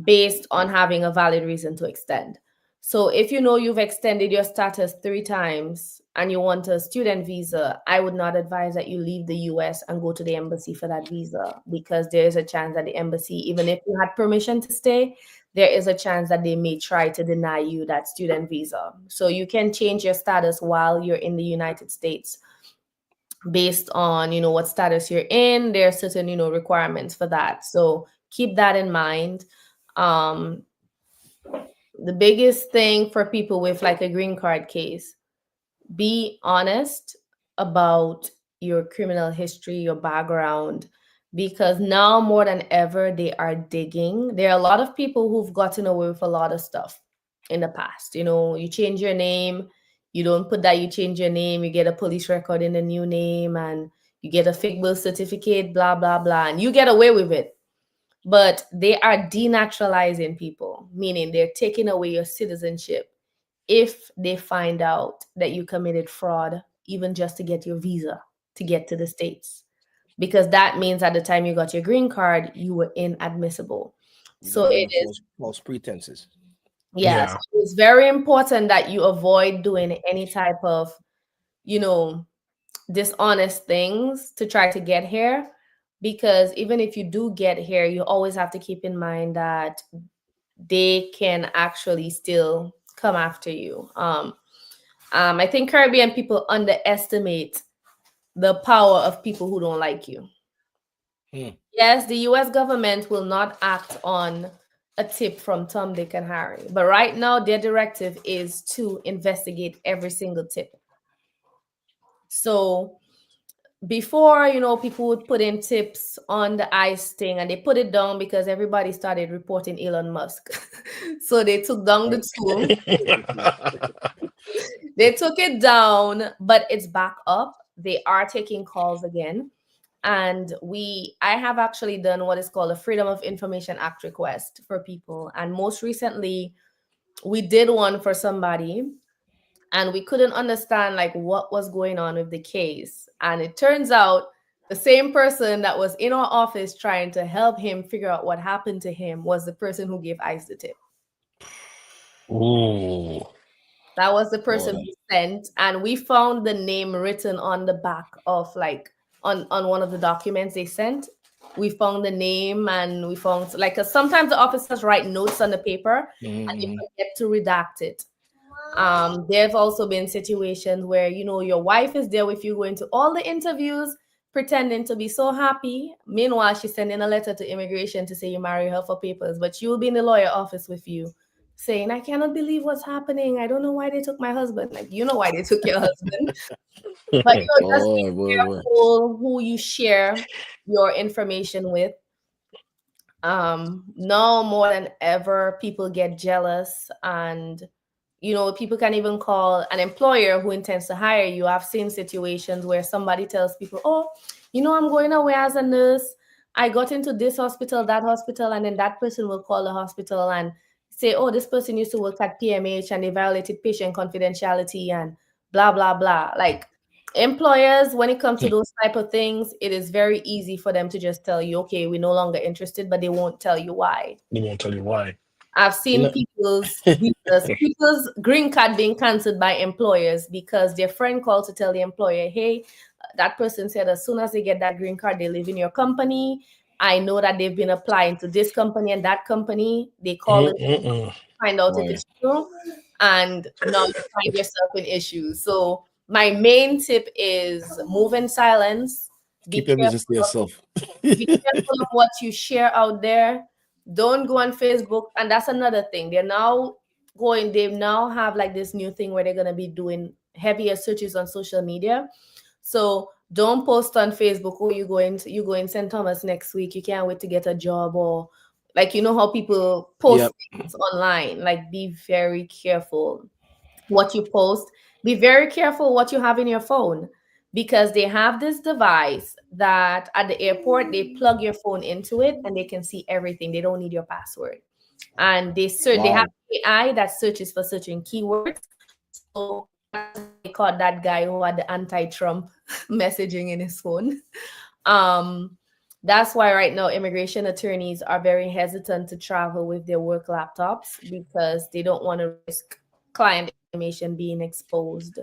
based on having a valid reason to extend. So if you know you've extended your status 3 times and you want a student visa, I would not advise that you leave the US and go to the embassy for that visa, because there is a chance that the embassy, even if you had permission to stay, there is a chance that they may try to deny you that student visa. So you can change your status while you're in the United States based on, what status you're in. There are certain, requirements for that. So keep that in mind. Um, the biggest thing for people with like a green card case, be honest about your criminal history, your background, because now more than ever, they are digging. There are a lot of people who've gotten away with a lot of stuff in the past. You change your name, you don't put that you change your name, you get a police record in a new name, and you get a fake birth certificate, blah, blah, blah, and you get away with it. But they are denaturalizing people, meaning they're taking away your citizenship if they find out that you committed fraud, even just to get your visa to get to the States. Because that means at the time you got your green card, you were inadmissible. You So got it under is, false pretenses. yes, Yeah. it's very important that you avoid doing any type of, you know, dishonest things to try to get here. Because even if you do get here, you always have to keep in mind that they can actually still come after you. I think Caribbean people underestimate the power of people who don't like you. Hmm. Yes, the US government will not act on a tip from Tom, Dick, and Harry. But right now, their directive is to investigate every single tip. So before, people would put in tips on the ICE thing, and they put it down because everybody started reporting Elon Musk. So they took down the tool. They took it down, but it's back up. They are taking calls again. And I have actually done what is called a Freedom of Information Act request for people. And most recently, we did one for somebody, and we couldn't understand like what was going on with the case. And it turns out the same person that was in our office trying to help him figure out what happened to him was the person who gave ICE the tip. Ooh. That was the person Boy. who sent, and we found the name written on the back of like on one of the documents they sent. We found the name, and we found like 'cause sometimes the officers write notes on the paper and they Mhm. forget to redact it. There've also been situations where your wife is there with you going to all the interviews, pretending to be so happy. Meanwhile, she's sending a letter to immigration to say you marry her for papers, but she will be in the lawyer office with you saying, I cannot believe what's happening. I don't know why they took my husband. Like, you know why they took your husband. But just be Boy. careful who you share your information with. Now more than ever, people get jealous, and people can even call an employer who intends to hire you. I've seen situations where somebody tells people, oh, I'm going away as a nurse. I got into this hospital, that hospital, and then that person will call the hospital and say, oh, this person used to work at PMH and they violated patient confidentiality and blah, blah, blah. Like, employers, when it comes to those type of things, it is very easy for them to just tell you, okay, we're no longer interested, but they won't tell you why. They won't tell you why. I've seen people's visas, people's green card being cancelled by employers because their friend called to tell the employer, hey, that person said as soon as they get that green card, they live in your company. I know that they've been applying to this company and that company. They call it, find out if Boy. it's true, and now you find yourself in issues. So my main tip is move in silence. Be Keep your careful. business to yourself. Be careful of what you share out there. Don't go on Facebook. And that's another thing. They now have like this new thing where they're going to be doing heavier searches on social media. So don't post on Facebook, oh, you go in St. Thomas next week. You can't wait to get a job, or like, how people post Yep. things online. Like, be very careful what you post. Be very careful what you have in your phone, because they have this device that at the airport they plug your phone into it and they can see everything. They don't need your password. And they have Wow. AI that searches for certain keywords. So that's how they caught that guy who had the anti-Trump messaging in his phone. Um, that's why right now immigration attorneys are very hesitant to travel with their work laptops, because they don't want to risk client information being exposed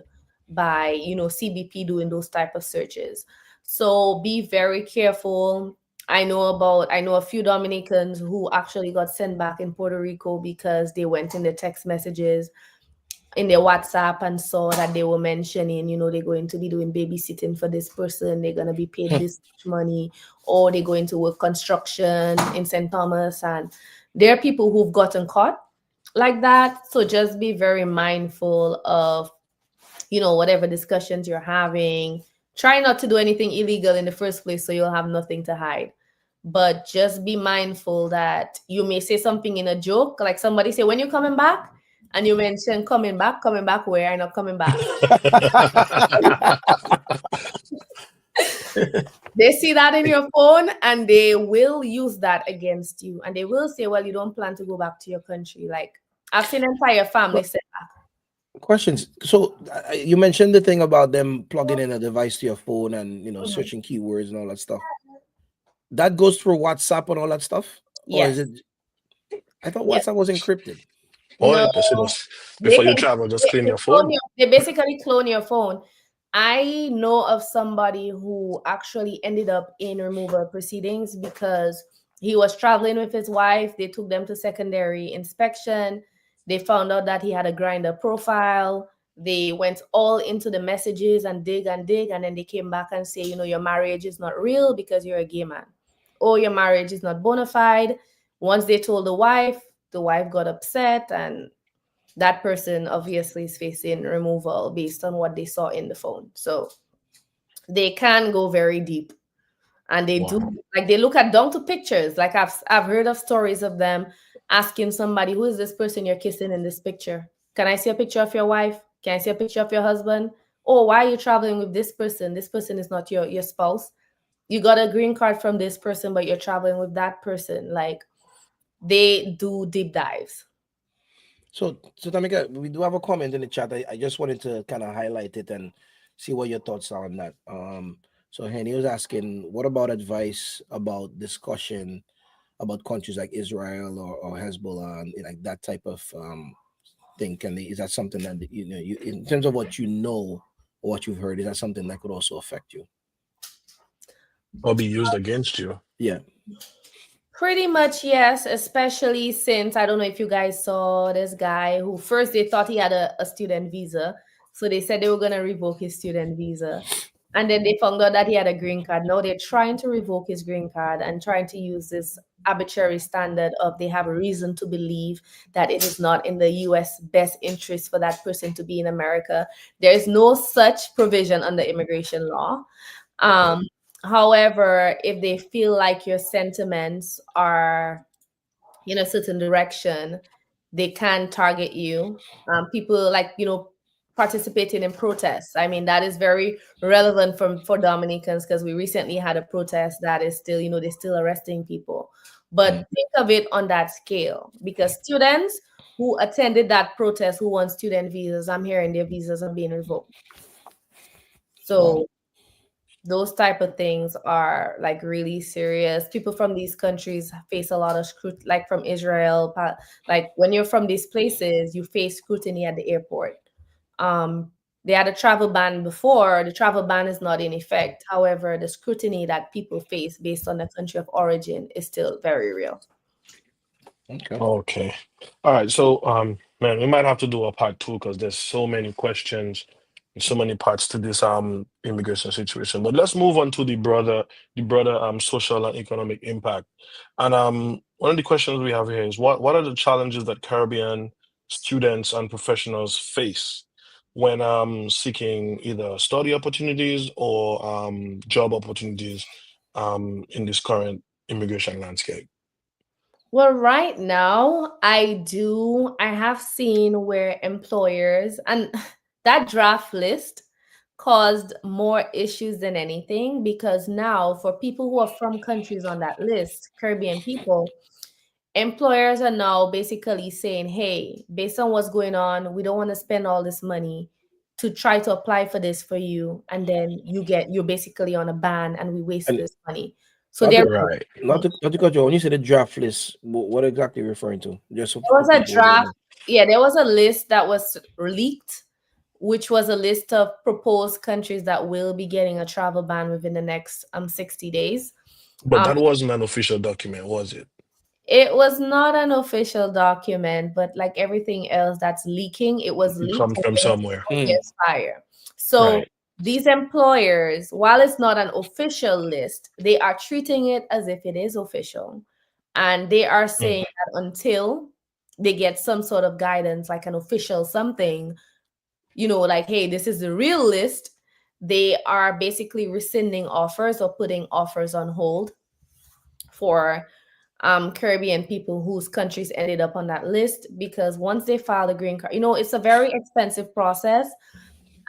by, you know, CBP doing those type of searches. So be very careful. I know a few Dominicans who actually got sent back in Puerto Rico because they went in the text messages in their WhatsApp and saw that they were mentioning, you know, they're going to be doing babysitting for this person, they're going to be paid this much money, or they're going to work construction in St. Thomas. And there are people who've gotten caught like that. So just be very mindful of, you know, whatever discussions you're having. Try not to do anything illegal in the first place so you'll have nothing to hide. But just be mindful that you may say something in a joke, like somebody say, when you're coming back, and you mention coming back where? I'm not coming back. They see that in your phone and they will use that against you. And they will say, well, you don't plan to go back to your country. Like, I've seen entire family say that. Questions. So you mentioned the thing about them plugging in a device to your phone and, you know, searching keywords and all that stuff. That goes through WhatsApp and all that stuff? Or is Yes. it? I thought WhatsApp was encrypted. Or No, before you travel, just clean your phone. they basically clone your phone. I know of somebody who actually ended up in removal proceedings because he was traveling with his wife. They took them to secondary inspection. They found out that he had a grinder profile. They went all into the messages and dig, and then they came back and say, you know, your marriage is not real because you're a gay man, or your marriage is not bona fide. Once they told the wife got upset, and that person obviously is facing removal based on what they saw in the phone. So they can go very deep, and they do, like, they look at down to pictures. Like I've heard of stories of them asking somebody, who is this person you're kissing in this picture? Can I see a picture of your wife? Can I see a picture of your husband? Oh, why are you traveling with this person? This person is not your spouse. You got a green card from this person, but you're traveling with that person. Like, they do deep dives. So Tamika, we do have a comment in the chat. I just wanted to kind of highlight it and see what your thoughts are on that. So Henny was asking, what about advice about discussion about countries like Israel or Hezbollah and like that type of thing? Is that something that, you know, you, in terms of what you know or what you've heard, is that something that could also affect you or be used against you? Yeah. Pretty much, yes, especially since I don't know if you guys saw this guy who first they thought he had a student visa. So they said they were going to revoke his student visa. And then they found out that he had a green card. Now they're trying to revoke his green card and trying to use this arbitrary standard of they have a reason to believe that it is not in the US best interest for that person to be in America. There is no such provision under immigration law. However, if they feel like your sentiments are in a certain direction, they can target you. People, like, you know, participating in protests. I mean, that is very relevant for Dominicans because we recently had a protest that is still, you know, they're still arresting people. But think of it on that scale, because students who attended that protest who want student visas, I'm hearing their visas are being revoked. So those type of things are like really serious. People from these countries face a lot of scrutiny, like from Israel. Like when you're from these places, you face scrutiny at the airport. They had a travel ban before. The travel ban is not in effect. However, the scrutiny that people face based on the country of origin is still very real. Okay. All right. So, man, we might have to do a part 2 because there's so many questions and so many parts to this immigration situation. But let's move on to the broader social and economic impact. And one of the questions we have here is what are the challenges that Caribbean students and professionals face when seeking either study opportunities or job opportunities in this current immigration landscape? Well, right now, I have seen where employers, and that draft list caused more issues than anything, because now for people who are from countries on that list, Caribbean people, employers are now basically saying, hey, based on what's going on, we don't want to spend all this money to try to apply for this for you. And then you're basically on a ban and we waste this money. So they're right. Not to cut you. When you say the draft list, what exactly are you referring to? Just there was a draft. Yeah, there was a list that was leaked which was a list of proposed countries that will be getting a travel ban within the next 60 days. But that wasn't an official document, was it? It was not an official document, but like everything else that's leaking, it was It leaked comes from somewhere. against fire. So Right. these employers, while it's not an official list, they are treating it as if it is official. And they are saying that until they get some sort of guidance, like an official something, like, hey, this is the real list, they are basically rescinding offers or putting offers on hold for Caribbean people whose countries ended up on that list, because once they file the green card, it's a very expensive process,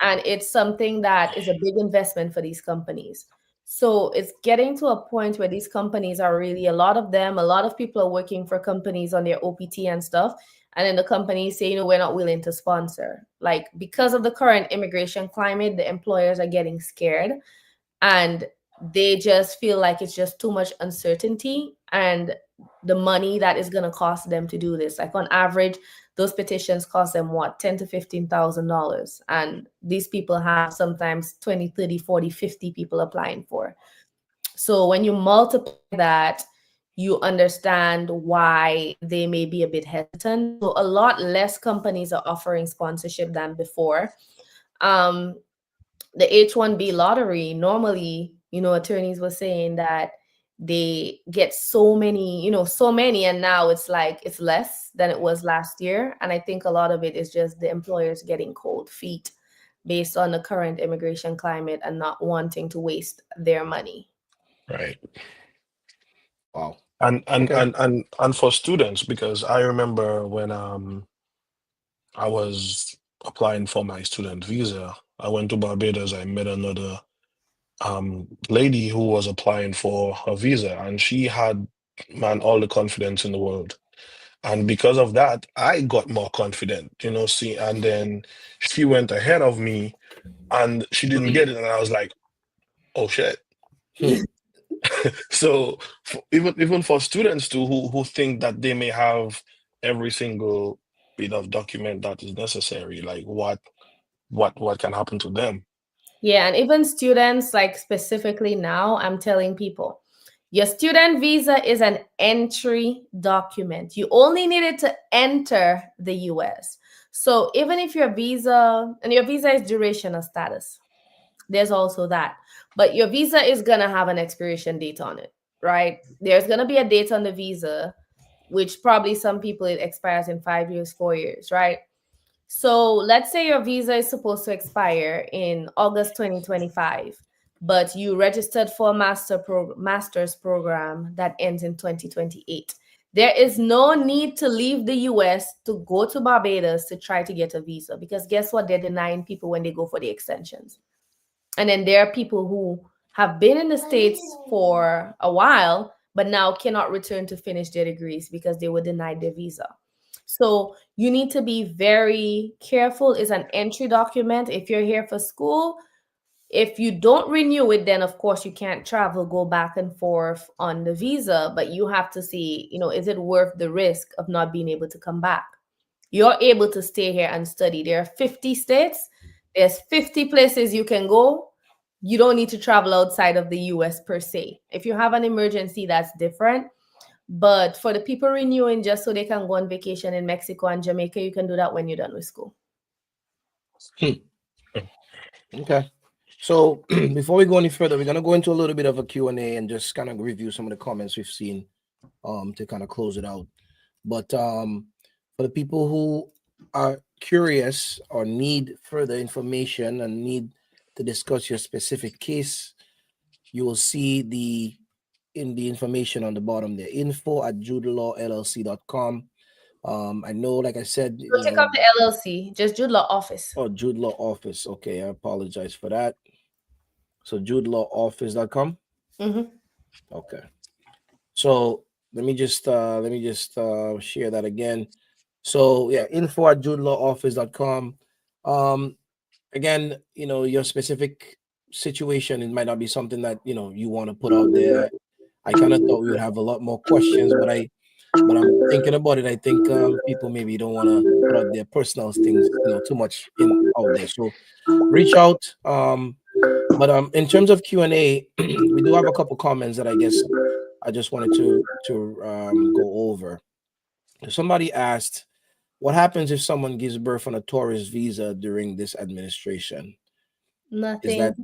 and it's something that is a big investment for these companies. So it's getting to a point where these companies are really, a lot of people are working for companies on their OPT and stuff. And then the companies say, we're not willing to sponsor. Like, because of the current immigration climate, the employers are getting scared, and they just feel like it's just too much uncertainty, and the money that is going to cost them to do this. Like, on average, those petitions cost them what, $10,000 to $15,000, and these people have sometimes 20, 30, 40, 50 people applying for. So when you multiply that, you understand why they may be a bit hesitant. So a lot less companies are offering sponsorship than before. The H-1B lottery, normally, attorneys were saying that they get so many, and now it's like it's less than it was last year. And I think a lot of it is just the employers getting cold feet based on the current immigration climate and not wanting to waste their money. Right. Wow. And Okay. and for students, because I remember when I was applying for my student visa, I went to Barbados. I met another lady who was applying for her visa, and she had, man, all the confidence in the world. And because of that, I got more confident, see, and then she went ahead of me and she didn't get it. And I was like, oh shit. So even for students too, who think that they may have every single bit of document that is necessary, like what can happen to them? Yeah, and even students, like specifically now, I'm telling people, your student visa is an entry document. You only need it to enter the US. So even if your visa is duration of status, there's also that. But your visa is going to have an expiration date on it, right? There's going to be a date on the visa, which probably some people it expires in 5 years, 4 years, right? So let's say your visa is supposed to expire in August 2025, but you registered for a master's program that ends in 2028. There is no need to leave the US to go to Barbados to try to get a visa, because guess what? They're denying people when they go for the extensions. And then there are people who have been in the States for a while, but now cannot return to finish their degrees because they were denied their visa. So you need to be very careful. It's an entry document. If you're here for school, if you don't renew it, then of course you can't travel, go back and forth on the visa, but you have to see, is it worth the risk of not being able to come back? You're able to stay here and study. There are 50 states. There's 50 places you can go. You don't need to travel outside of the US per se. If you have an emergency, that's different. But for the people renewing just so they can go on vacation in Mexico and Jamaica, you can do that when you're done with school. Okay. So before we go any further, we're going to go into a little bit of a Q&A and just kind of review some of the comments we've seen to kind of close it out. But for the people who are curious or need further information and need to discuss your specific case, you will see the information on the bottom there, info@judelawllc.com. I know, like I said, So take up the LLC, just Jude Law Office. Oh, Jude Law Office. Okay, I apologize for that. So judelawoffice.com. Okay. So let me just share that again. So yeah, info@judelawoffice.com. Again, your specific situation, it might not be something that you want to put out there. I kind of thought we would have a lot more questions, but I'm thinking about it. I think people maybe don't want to put out their personal things, too much in out there. So reach out. But in terms of Q&A, we do have a couple comments that I guess I just wanted to go over. Somebody asked, what happens if someone gives birth on a tourist visa during this administration? Is that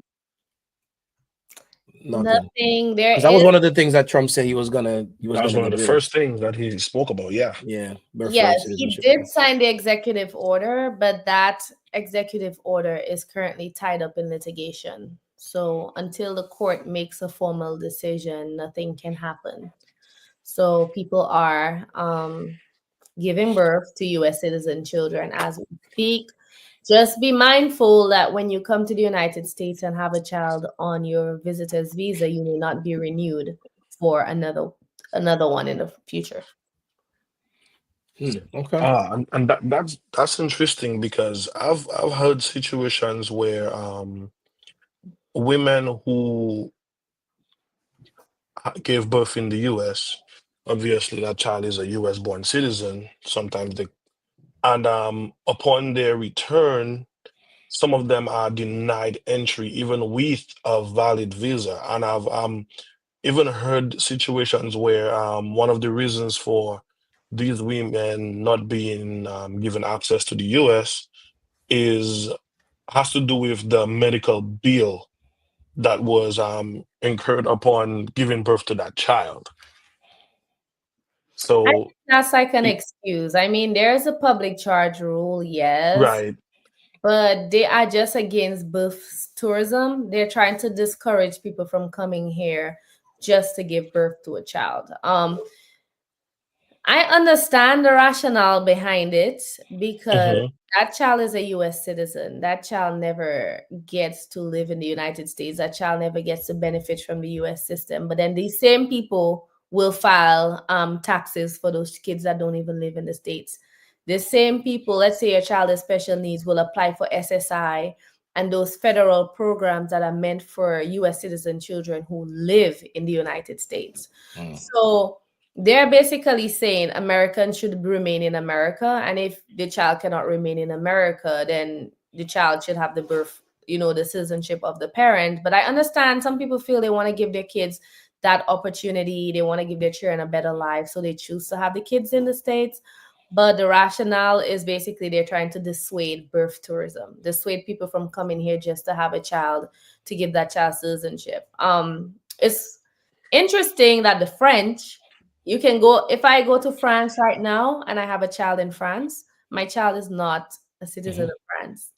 Nothing. nothing? There Because that was is. one of the things that Trump said he was That was gonna one of get the rid of. first things that he spoke about. Yeah. Yeah, birthright Yes, he citizenship. did sign the executive order, but that executive order is currently tied up in litigation. So until the court makes a formal decision, nothing can happen. So people are giving birth to US citizen children as we speak. Just be mindful that when you come to the United States and have a child on your visitor's visa, you may not be renewed for another one in the future. Okay. And that's interesting because I've heard situations where women who gave birth in the US, obviously that child is a US born citizen. Sometimes they and upon their return, some of them are denied entry even with a valid visa. And I've even heard situations where one of the reasons for these women not being given access to the US is has to do with the medical bill that was incurred upon giving birth to that child. I think So, that's like an it, excuse. I mean, there's a public charge rule, yes, right. but they are just against birth tourism. They're trying to discourage people from coming here just to give birth to a child. I understand the rationale behind it because Hmm. that child is a US citizen. That child never gets to live in the United States. That child never gets to benefit from the US system. But then these same people will file taxes for those kids that don't even live in the States. The same people, let's say your child has special needs, will apply for SSI and those federal programs that are meant for US citizen children who live in the United States. So they're basically saying Americans should remain in America, and if the child cannot remain in America, then the child should have the birth, the citizenship of the parent. But I understand some people feel they want to give their kids that opportunity. They want to give their children a better life, so they choose to have the kids in the States. But the rationale is basically they're trying to dissuade birth tourism, dissuade people from coming here just to have a child, to give that child citizenship. It's interesting that the French, you can go, if I go to France right now and I have a child in France, my child is not a citizen Mhm. of France.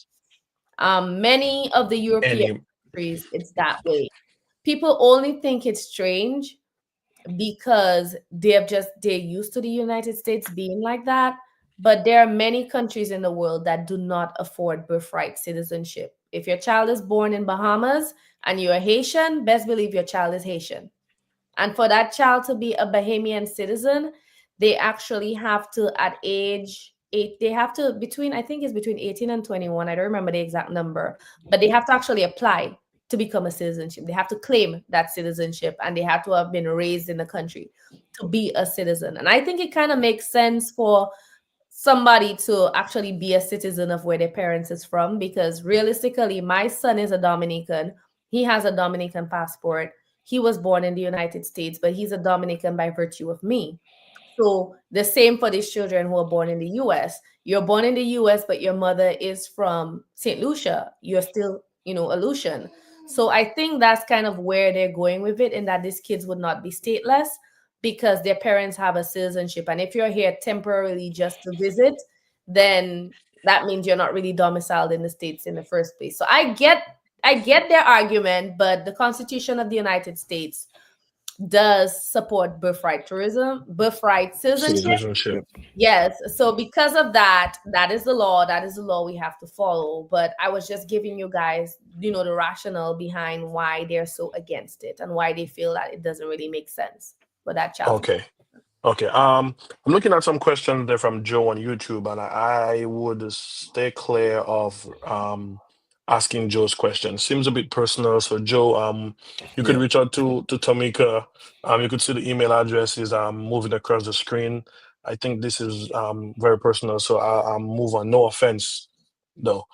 Many of the European Any countries, it's that way. People only think it's strange because they're used to the United States being like that. But there are many countries in the world that do not afford birthright citizenship. If your child is born in Bahamas and you're Haitian, best believe your child is Haitian. And for that child to be a Bahamian citizen, they actually have to, at age 8, they have to, between, I think it's between 18 and 21. I don't remember the exact number, but they have to actually apply to become a citizenship. They have to claim that citizenship and they have to have been raised in the country to be a citizen. And I think it kind of makes sense for somebody to actually be a citizen of where their parents is from, because realistically my son is a Dominican. He has a Dominican passport. He was born in the United States, but he's a Dominican by virtue of me. So the same for these children who are born in the US. You're born in the US, but your mother is from St. Lucia. You're still, a Lucian. So I think that's kind of where they're going with it, in that these kids would not be stateless because their parents have a citizenship. And if you're here temporarily just to visit, then that means you're not really domiciled in the States in the first place. So I get their argument, but the Constitution of the United States does support birthright tourism, birthright citizenship. citizenship. Yep. Yes. So because of that, that is the law. That is the law we have to follow. But I was just giving you guys, the rationale behind why they're so against it and why they feel that it doesn't really make sense for that child to be. Okay. Okay. I'm looking at some questions there from Joe on YouTube, and I would stay clear of asking Joe's question. Seems a bit personal. So Joe, you could Yeah. reach out to Tamika. You could see the email address is moving across the screen. I think this is very personal, so I'll move on. No offense No.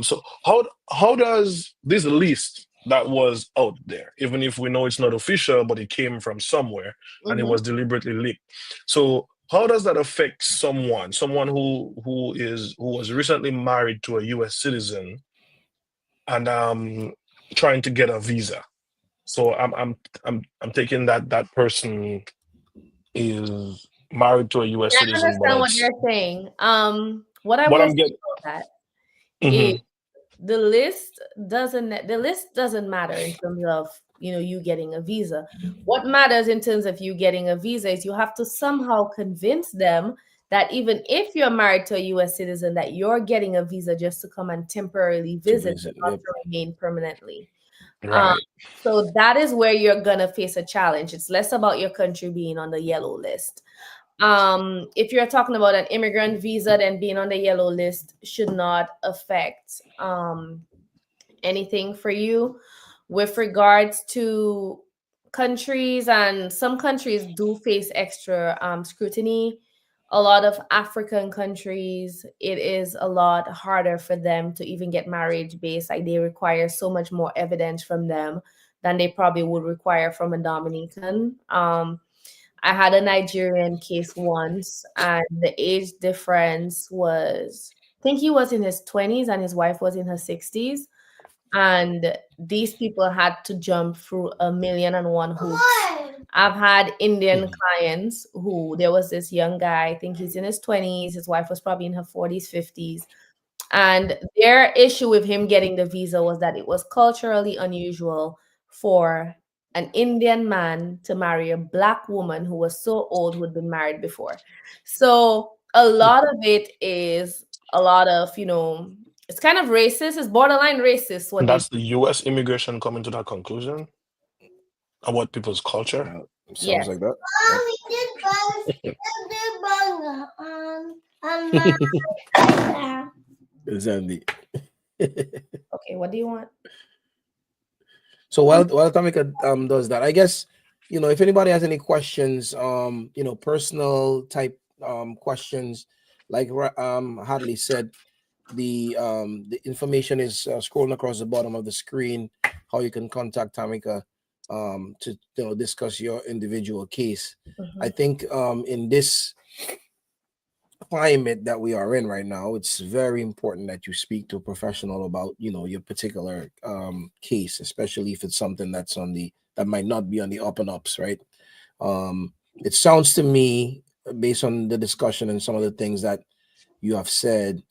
So how does this list that was out there, even if we know it's not official, but it came from somewhere and it Mhm. was deliberately leaked. So how does that affect someone who was recently married to a US citizen and trying to get a visa? So I'm taking that that person is married to a US I citizen, but understand what it's you're saying. What I what will I'm say getting. about that is Mhm. the list doesn't matter in terms of you getting a visa. What matters in terms of you getting a visa is you have to somehow convince them that even if you're married to a US citizen, that you're getting a visa just to come and temporarily To visit, visit. not Yep. to remain permanently. um, Right. so that is where you're gonna face a challenge. It's less about your country being on the yellow list. If you're talking about an immigrant visa, then being on the yellow list should not affect anything for you. With regards to countries, and some countries do face extra scrutiny. A lot of African countries, it is a lot harder for them to even get marriage based. Like, they require so much more evidence from them than they probably would require from a Dominican. I had a Nigerian case once, and the age difference was, I think he was in his 20s and his wife was in her 60s. And these people had to jump through a million and one hoops. I've had Indian clients who, there was this young guy, I think he's in his 20s, his wife was probably in her 40s, 50s. And their issue with him getting the visa was that it was culturally unusual for an Indian man to marry a black woman who was so old, who had been married before. So a lot of it is a lot of, it's kind of racist. It's borderline racist what And they that's the US immigration coming to that conclusion about people's culture. Sounds Yes. like that. Exactly. Okay, what do you want? So while Tamika does that, I guess if anybody has any questions, personal type questions, like Hadley said, the information is scrolling across the bottom of the screen. How you can contact Tamika to discuss your individual case. I think in this climate that we are in right now, it's very important that you speak to a professional about your particular case, especially if it's something that might not be on the up and ups, right? It sounds to me, based on the discussion and some of the things that you have said,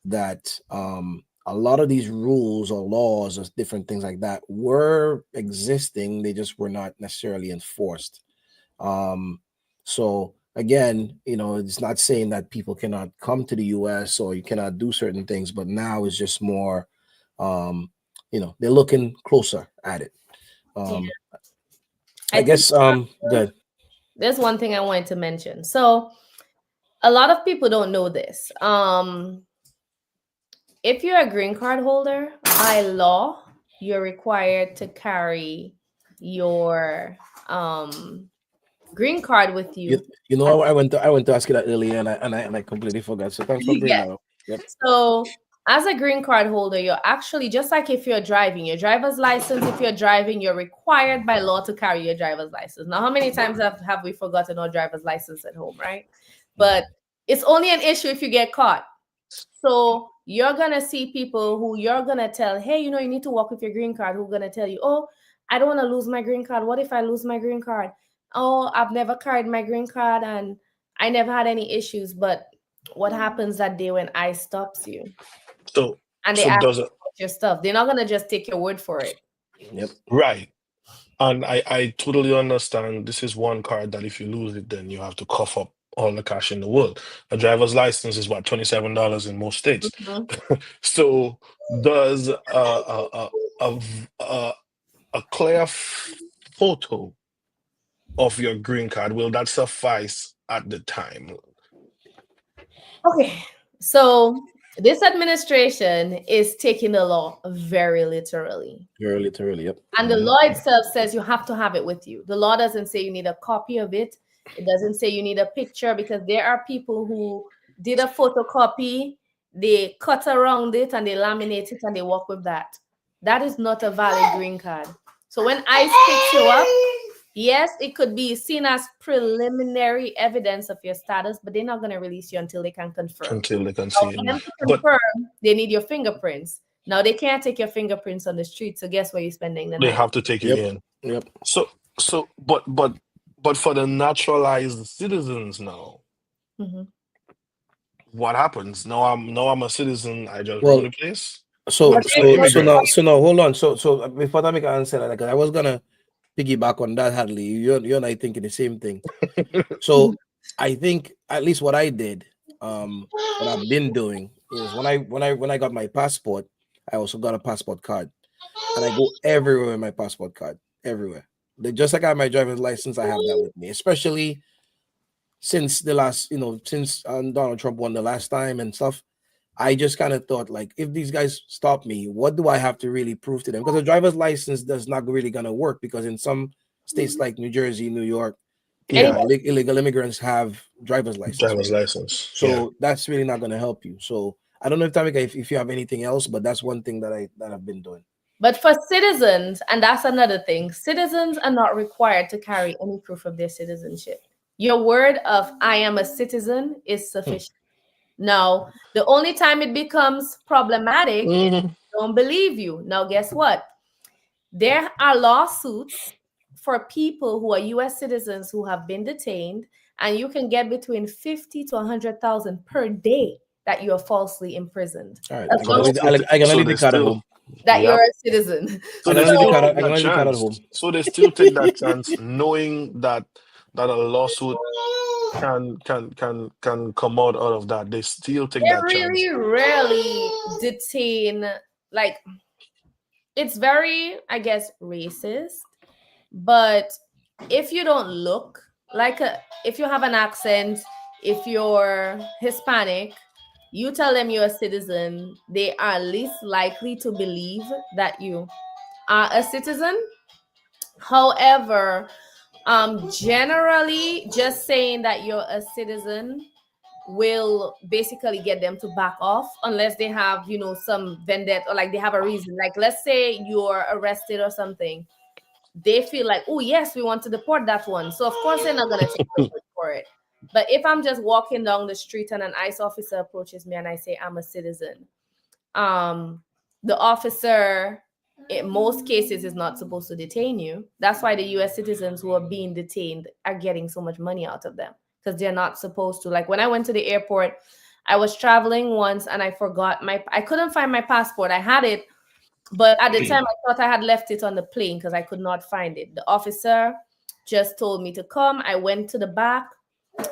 that a lot of these rules or laws or different things like that were existing, they just were not necessarily enforced. So again, it's not saying that people cannot come to the US or you cannot do certain things, but now it's just more, they're looking closer at it. Yeah. I I think guess, good. there's one thing I wanted to mention. So a lot of people don't know this. If you're a green card holder, by law, you're required to carry your green card with You, you. I went to ask you that earlier and I completely forgot. So thanks for bringing Yes. that up. Yep. So as a green card holder, you're actually, just like if you're driving, your driver's license, if you're driving, you're required by law to carry your driver's license. Now, how many times have we forgotten our driver's license at home, right? But it's only an issue if you get caught. So you're gonna see people who you're gonna tell, hey, you need to walk with your green card, who are gonna tell you, oh, I don't want to lose my green card. What if I lose my green card? Oh, I've never carried my green card and I never had any issues. But what happens that day when ICE stops you So and they so ask does you it about your stuff? They're not gonna just take your word for it. Yep. right. And I totally understand this is one card that if you lose it, then you have to cough up all the cash in the world. A driver's license is what, $27 in most states. Mhm. So does a clear photo of your green card, will that suffice at the time? Okay, so this administration is taking the law very literally. Very literally. Yep. And the law itself says you have to have it with you. The law doesn't say you need a copy of it. It doesn't say you need a picture, because there are people who did a photocopy, they cut around it and they laminate it and they walk with that. That is not a valid green card. So when ICE picks you up, yes, it could be seen as preliminary evidence of your status, but they're not going to release you until they can confirm. Until they can Now, see for it. them to But confirm, they need your fingerprints. Now they can't take your fingerprints on the street, so guess where you're spending the they night? have to take you Yep. in. Yep. But for the naturalized citizens now, Mhm. what happens? Now I'm a citizen. I just Well, run the place. So But What's the they- but immigrant? so now hold on. So before Tamika answer that, because I was gonna piggyback on that, Hadley. You and I thinking the same thing. So I think at least what I did, what I've been doing is when I got my passport, I also got a passport card, and I go everywhere with my passport card, everywhere. Just like I have my driver's license, I have that with me, especially since the last, since Donald Trump won the last time and stuff. I just kind of thought, like, if these guys stop me, what do I have to really prove to them? Because a driver's license does not really gonna work, because in some states like New Jersey, New York, Yeah, illegal immigrants have driver's license, driver's right? license. Yeah. So that's really not gonna help you. So I don't know if Tamika, if you have anything else, but that's one thing that I've been doing. But for citizens, and that's another thing, citizens are not required to carry any proof of their citizenship. Your word of "I am a citizen" is sufficient. Now, the only time it becomes problematic is if Mhm. they don't believe you. Now, guess what? There are lawsuits for people who are US citizens who have been detained, and you can get between 50 to 100,000 per day that you are falsely imprisoned. All right, As I So gotta long they as leave. still, I gotta so leave the they card at still, home. that you're yep. a citizen. So I they gotta leave the still card. take I that gotta leave the card at chance. home. So they still take that chance, knowing that a lawsuit can come out of that. They still take They that chance. really rarely detain, like, it's very, I guess, racist. But if you don't look like if you have an accent, if you're Hispanic, you tell them you're a citizen, they are least likely to believe that you are a citizen. However, generally, just saying that you're a citizen will basically get them to back off unless they have, some vendetta, or like they have a reason. Like, let's say you're arrested or something, they feel like, oh yes, we want to deport that one, so of course they're not going to take my word for it. But if I'm just walking down the street and an ICE officer approaches me and I say I'm a citizen, the officer in most cases is not supposed to detain you. That's why the US citizens who are being detained are getting so much money out of them, because they're not supposed to. Like when I went to the airport, I was traveling once and I couldn't find my passport. I had it, but at the time, I thought I had left it on the plane because I could not find it. The officer just told me to come. I went to the back.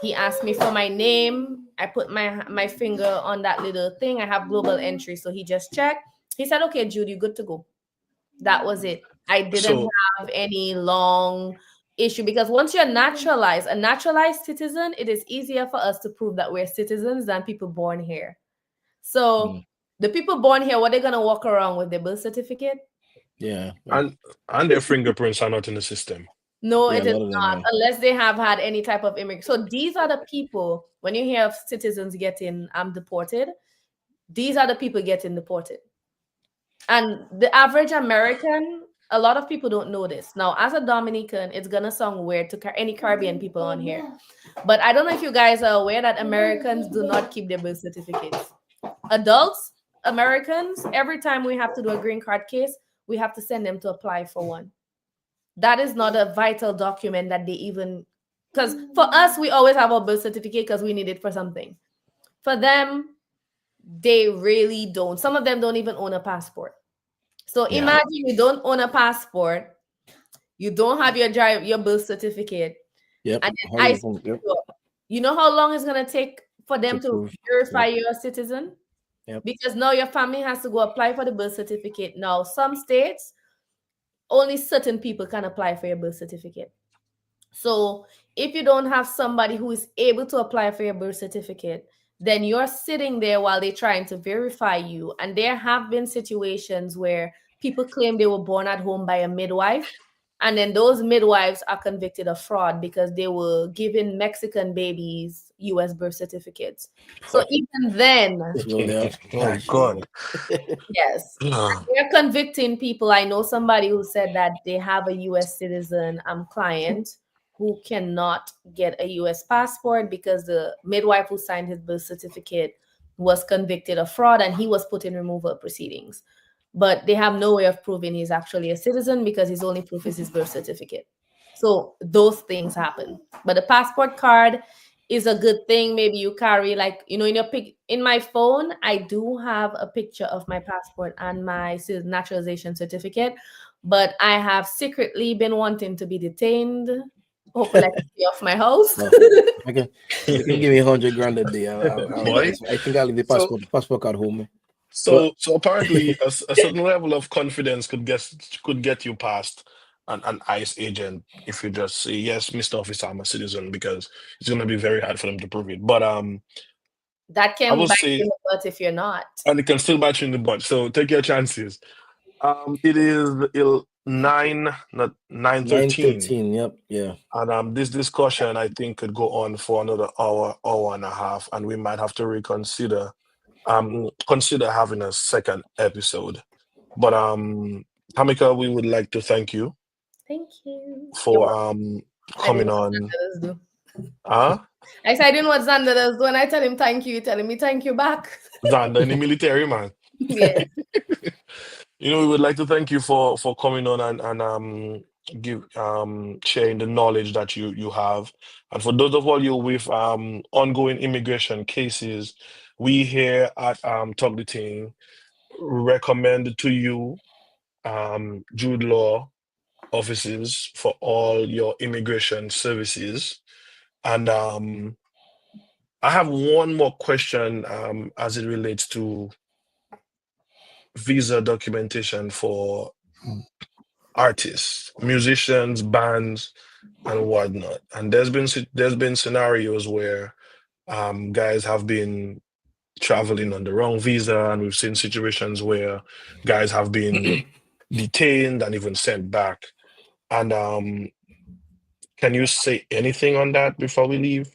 He asked me for my name. I put my finger on that little thing. I have global entry. So he just checked. He said, okay, Jude, you're good to go. That was it. I didn't So have any long issue, because once you're naturalized, a naturalized citizen, it is easier for us to prove that we're citizens than people born here. So the people born here, what they're gonna walk around with their birth certificate? Yeah. and their fingerprints are not in the system. No, Yeah, it a is lot of them, not, yeah. unless they have had any type of immigration. So these are the people, when you hear of citizens getting deported, these are the people getting deported. And the average American, a lot of people don't know this. Now, as a Dominican, it's gonna sound weird to any Caribbean people on here. But I don't know if you guys are aware that Americans do not keep their birth certificates. Adults, Americans, every time we have to do a green card case, we have to send them to apply for one. That is not a vital document that they even, because for us, we always have our birth certificate because we need it for something. For them, they really don't. Some of them don't even own a passport. So Yeah. imagine you don't own a passport, you don't have your birth certificate, Yep. and How then I you from? Yep. you know how long it's gonna take for them To to prove. verify Yep. you're a citizen? Yep. Because now your family has to go apply for the birth certificate. Now, some states, only certain people can apply for your birth certificate. So if you don't have somebody who is able to apply for your birth certificate, then you're sitting there while they're trying to verify you. And there have been situations where people claim they were born at home by a midwife, And then those midwives are convicted of fraud because they were giving Mexican babies US birth certificates. So even then, So they are Oh God. yes, they're convicting people. I know somebody who said that they have a US citizen client who cannot get a US passport because the midwife who signed his birth certificate was convicted of fraud and he was put in removal proceedings. But they have no way of proving he's actually a citizen because his only proof is his birth certificate. So those things happen. But the passport card is a good thing. Maybe you carry, like, in your in my phone, I do have a picture of my passport and my naturalization certificate, but I have secretly been wanting to be detained. Hopefully I can stay off my house. No, you can give me 100 grand a day. Boy. I think I'll leave the So passport card home. so so apparently a certain level of confidence could get you past an ICE agent if you just say, yes, Mr. Officer, I'm a citizen, because it's gonna be very hard for them to prove it. But That I can will bite say, you in the butt if you're not. and it can still bite you in the butt. So take your chances. It is 9:13. 9:13. Yep. Yeah. And this discussion, I think, could go on for another hour, hour and a half, and we might have to consider having a second episode. But Tamika, we would like to thank you Thank you. You're for welcome. I coming didn't know what on. Xander does do. Huh? I said I didn't know what Xander does do. When I tell him thank you, telling me thank you back. Xander in the military, man. Yeah. We would like to thank you for coming on and give sharing the knowledge that you have. And for those of all you with ongoing immigration cases, we here at Talk the Ting recommend to you Jude Law offices for all your immigration services. And I have one more question as it relates to visa documentation for artists, musicians, bands, and whatnot. And there's been scenarios where guys have been traveling on the wrong visa, and we've seen situations where guys have been detained and even sent back. And can you say anything on that before we leave?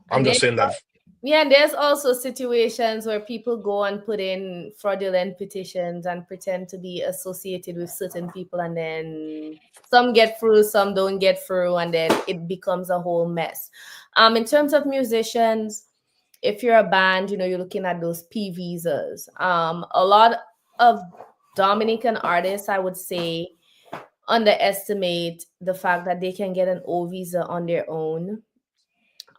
I'm And just then saying that. yeah, and there's also situations where people go and put in fraudulent petitions and pretend to be associated with certain people, and then some get through, some don't get through, and then it becomes a whole mess. In terms of musicians, if you're a band, you're looking at those P visas. A lot of Dominican artists, I would say, underestimate the fact that they can get an O visa on their own.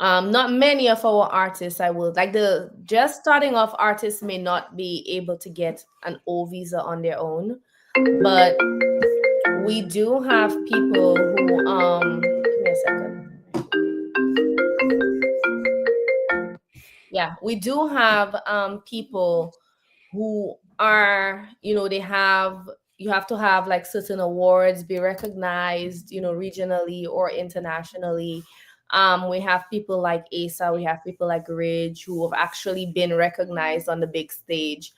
Not many of our artists, I will like the just starting off artists may not be able to get an O visa on their own, but we do have people who give me a second. Yeah, we do have people who are, they have you have to have like certain awards, be recognized, regionally or internationally. We have people like Asa, we have people like Ridge who have actually been recognized on the big stage.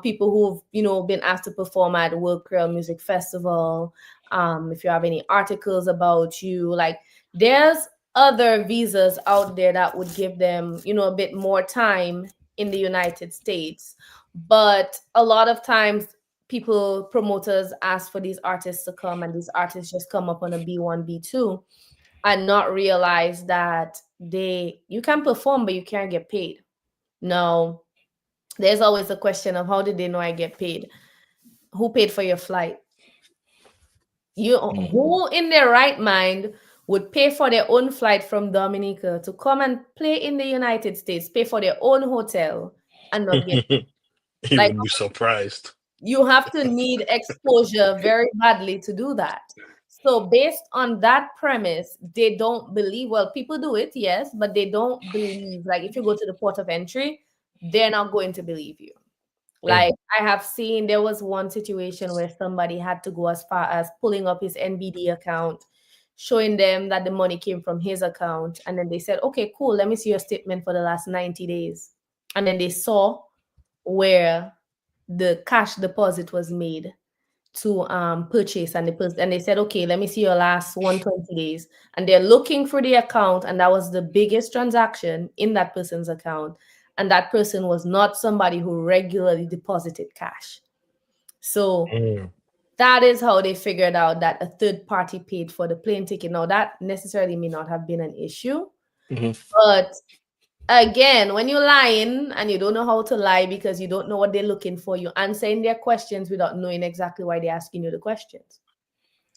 People who've, been asked to perform at World Creole Music Festival. If you have any articles about you, like there's other visas out there that would give them, a bit more time in the United States. But a lot of times promoters ask for these artists to come, and these artists just come up on a B1, B2 and not realize that you can perform, but you can't get paid. No, there's always a question of how did they know I get paid? Who paid for your flight? Who in their right mind would pay for their own flight from Dominica to come and play in the United States, pay for their own hotel, and not get You like would be surprised. you have to need exposure very badly to do that. So based on that premise, they don't believe, well, people do it, yes, but they don't believe, like if you go to the port of entry, they're not going to believe you. Like I have seen, there was one situation where somebody had to go as far as pulling up his NBD account, showing them that the money came from his account. And then they said, okay, cool, let me see your statement for the last 90 days. And then they saw where the cash deposit was made. to purchase, and they said, okay, let me see your last 120 days, and they're looking for the account, and that was the biggest transaction in that person's account, and that person was not somebody who regularly deposited cash. So that is how they figured out that a third party paid for the plane ticket. Now that necessarily may not have been an issue, but again, when you're lying and you don't know how to lie because you don't know what they're looking for, you answering their questions without knowing exactly why they're asking you the questions.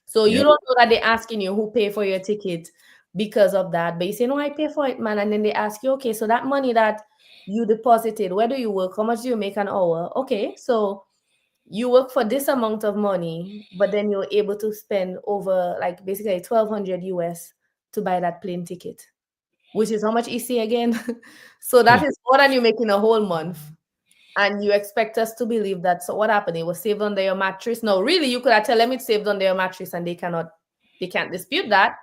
So you don't know that they're asking you who pay for your ticket because of that. But you say, no, I pay for it, man. And then they ask you, okay, so that money that you deposited, where do you work? How much do you make an hour? Okay, so you work for this amount of money, but then you're able to spend over like basically 1,200 US to buy that plane ticket, which is how much EC again? So that is more than you make in a whole month. And you expect us to believe that. So what happened? It was saved under your mattress. No, really, you could have tell them it's saved under your mattress and they can't dispute that.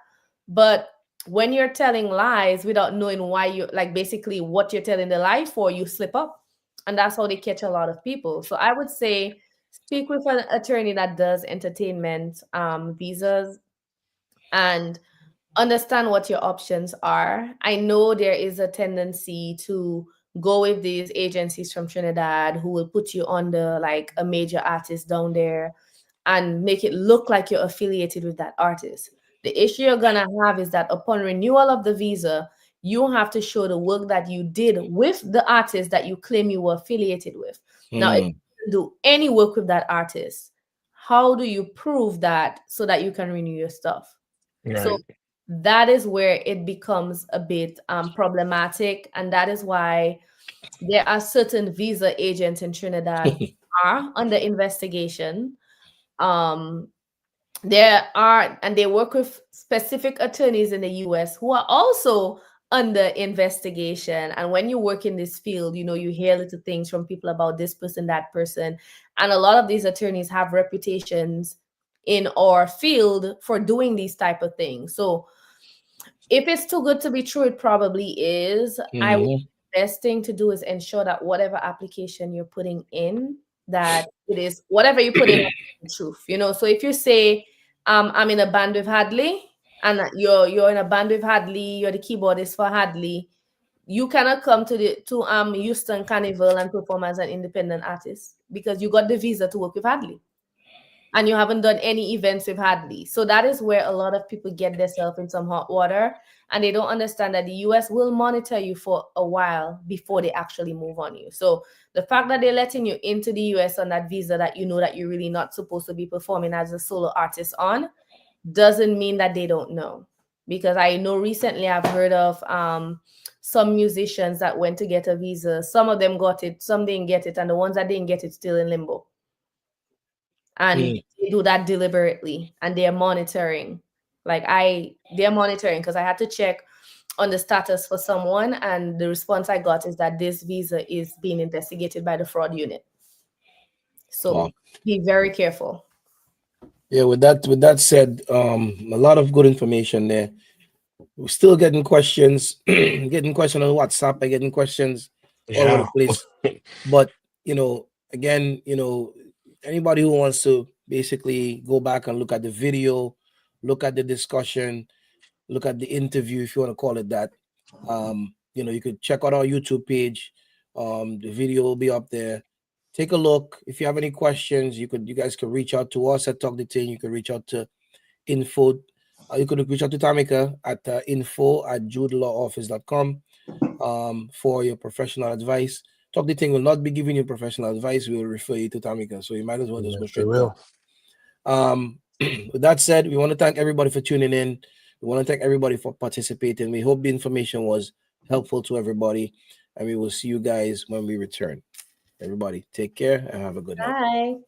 But when you're telling lies without knowing why you, like basically what you're telling the lie for, you slip up. And that's how they catch a lot of people. So I would say speak with an attorney that does entertainment visas and understand what your options are. I know there is a tendency to go with these agencies from Trinidad who will put you under like a major artist down there and make it look like you're affiliated with that artist. The issue you're gonna have is that upon renewal of the visa, you have to show the work that you did with the artist that you claim you were affiliated with. Now, if you didn't do any work with that artist, how do you prove that so that you can renew your stuff? So that is where it becomes a bit problematic, and that is why there are certain visa agents in Trinidad who are under investigation. There are, and they work with specific attorneys in the US who are also under investigation. And when you work in this field, you know, you hear little things from people about this person, that person. And a lot of these attorneys have reputations in our field for doing these type of things. So if it's too good to be true, it probably is. I would, the best thing to do is ensure that whatever application you're putting in, that it is whatever you put in the truth. You know, so if you say I'm in a band with Hadley and you're in a band with Hadley, you're the keyboardist for Hadley, you cannot come to Houston Carnival and perform as an independent artist because you got the visa to work with Hadley and you haven't done any events with Hadley. So that is where a lot of people get themselves in some hot water, and they don't understand that the US will monitor you for a while before they actually move on you. So the fact that they're letting you into the US on that visa that you know that you're really not supposed to be performing as a solo artist on doesn't mean that they don't know. Because I know recently I've heard of some musicians that went to get a visa. Some of them got it, some didn't get it, and the ones that didn't get it still in limbo. And they do that deliberately, and they're monitoring. They're monitoring because I had to check on the status for someone, and the response I got is that this visa is being investigated by the fraud unit. So be very careful. Yeah, with that said, a lot of good information there. We're still getting questions, getting questions on WhatsApp, and getting questions all over the place. But you know, again, you know, anybody who wants to basically go back and look at the video, look at the discussion, look at the interview, if you want to call it that, you know, you could check out our YouTube page. The video will be up there. Take a look. If you have any questions, you guys can reach out to us at Talk the Ting. You can reach out to info. You could reach out to Tamika at info@judelawoffice.com for your professional advice. Talk the Ting will not be giving you professional advice. We will refer you to Tamika. So you might as well just go straight to with that said, we want to thank everybody for tuning in. We want to thank everybody for participating. We hope the information was helpful to everybody, and we will see you guys when we return. Everybody, take care and have a good night. Bye.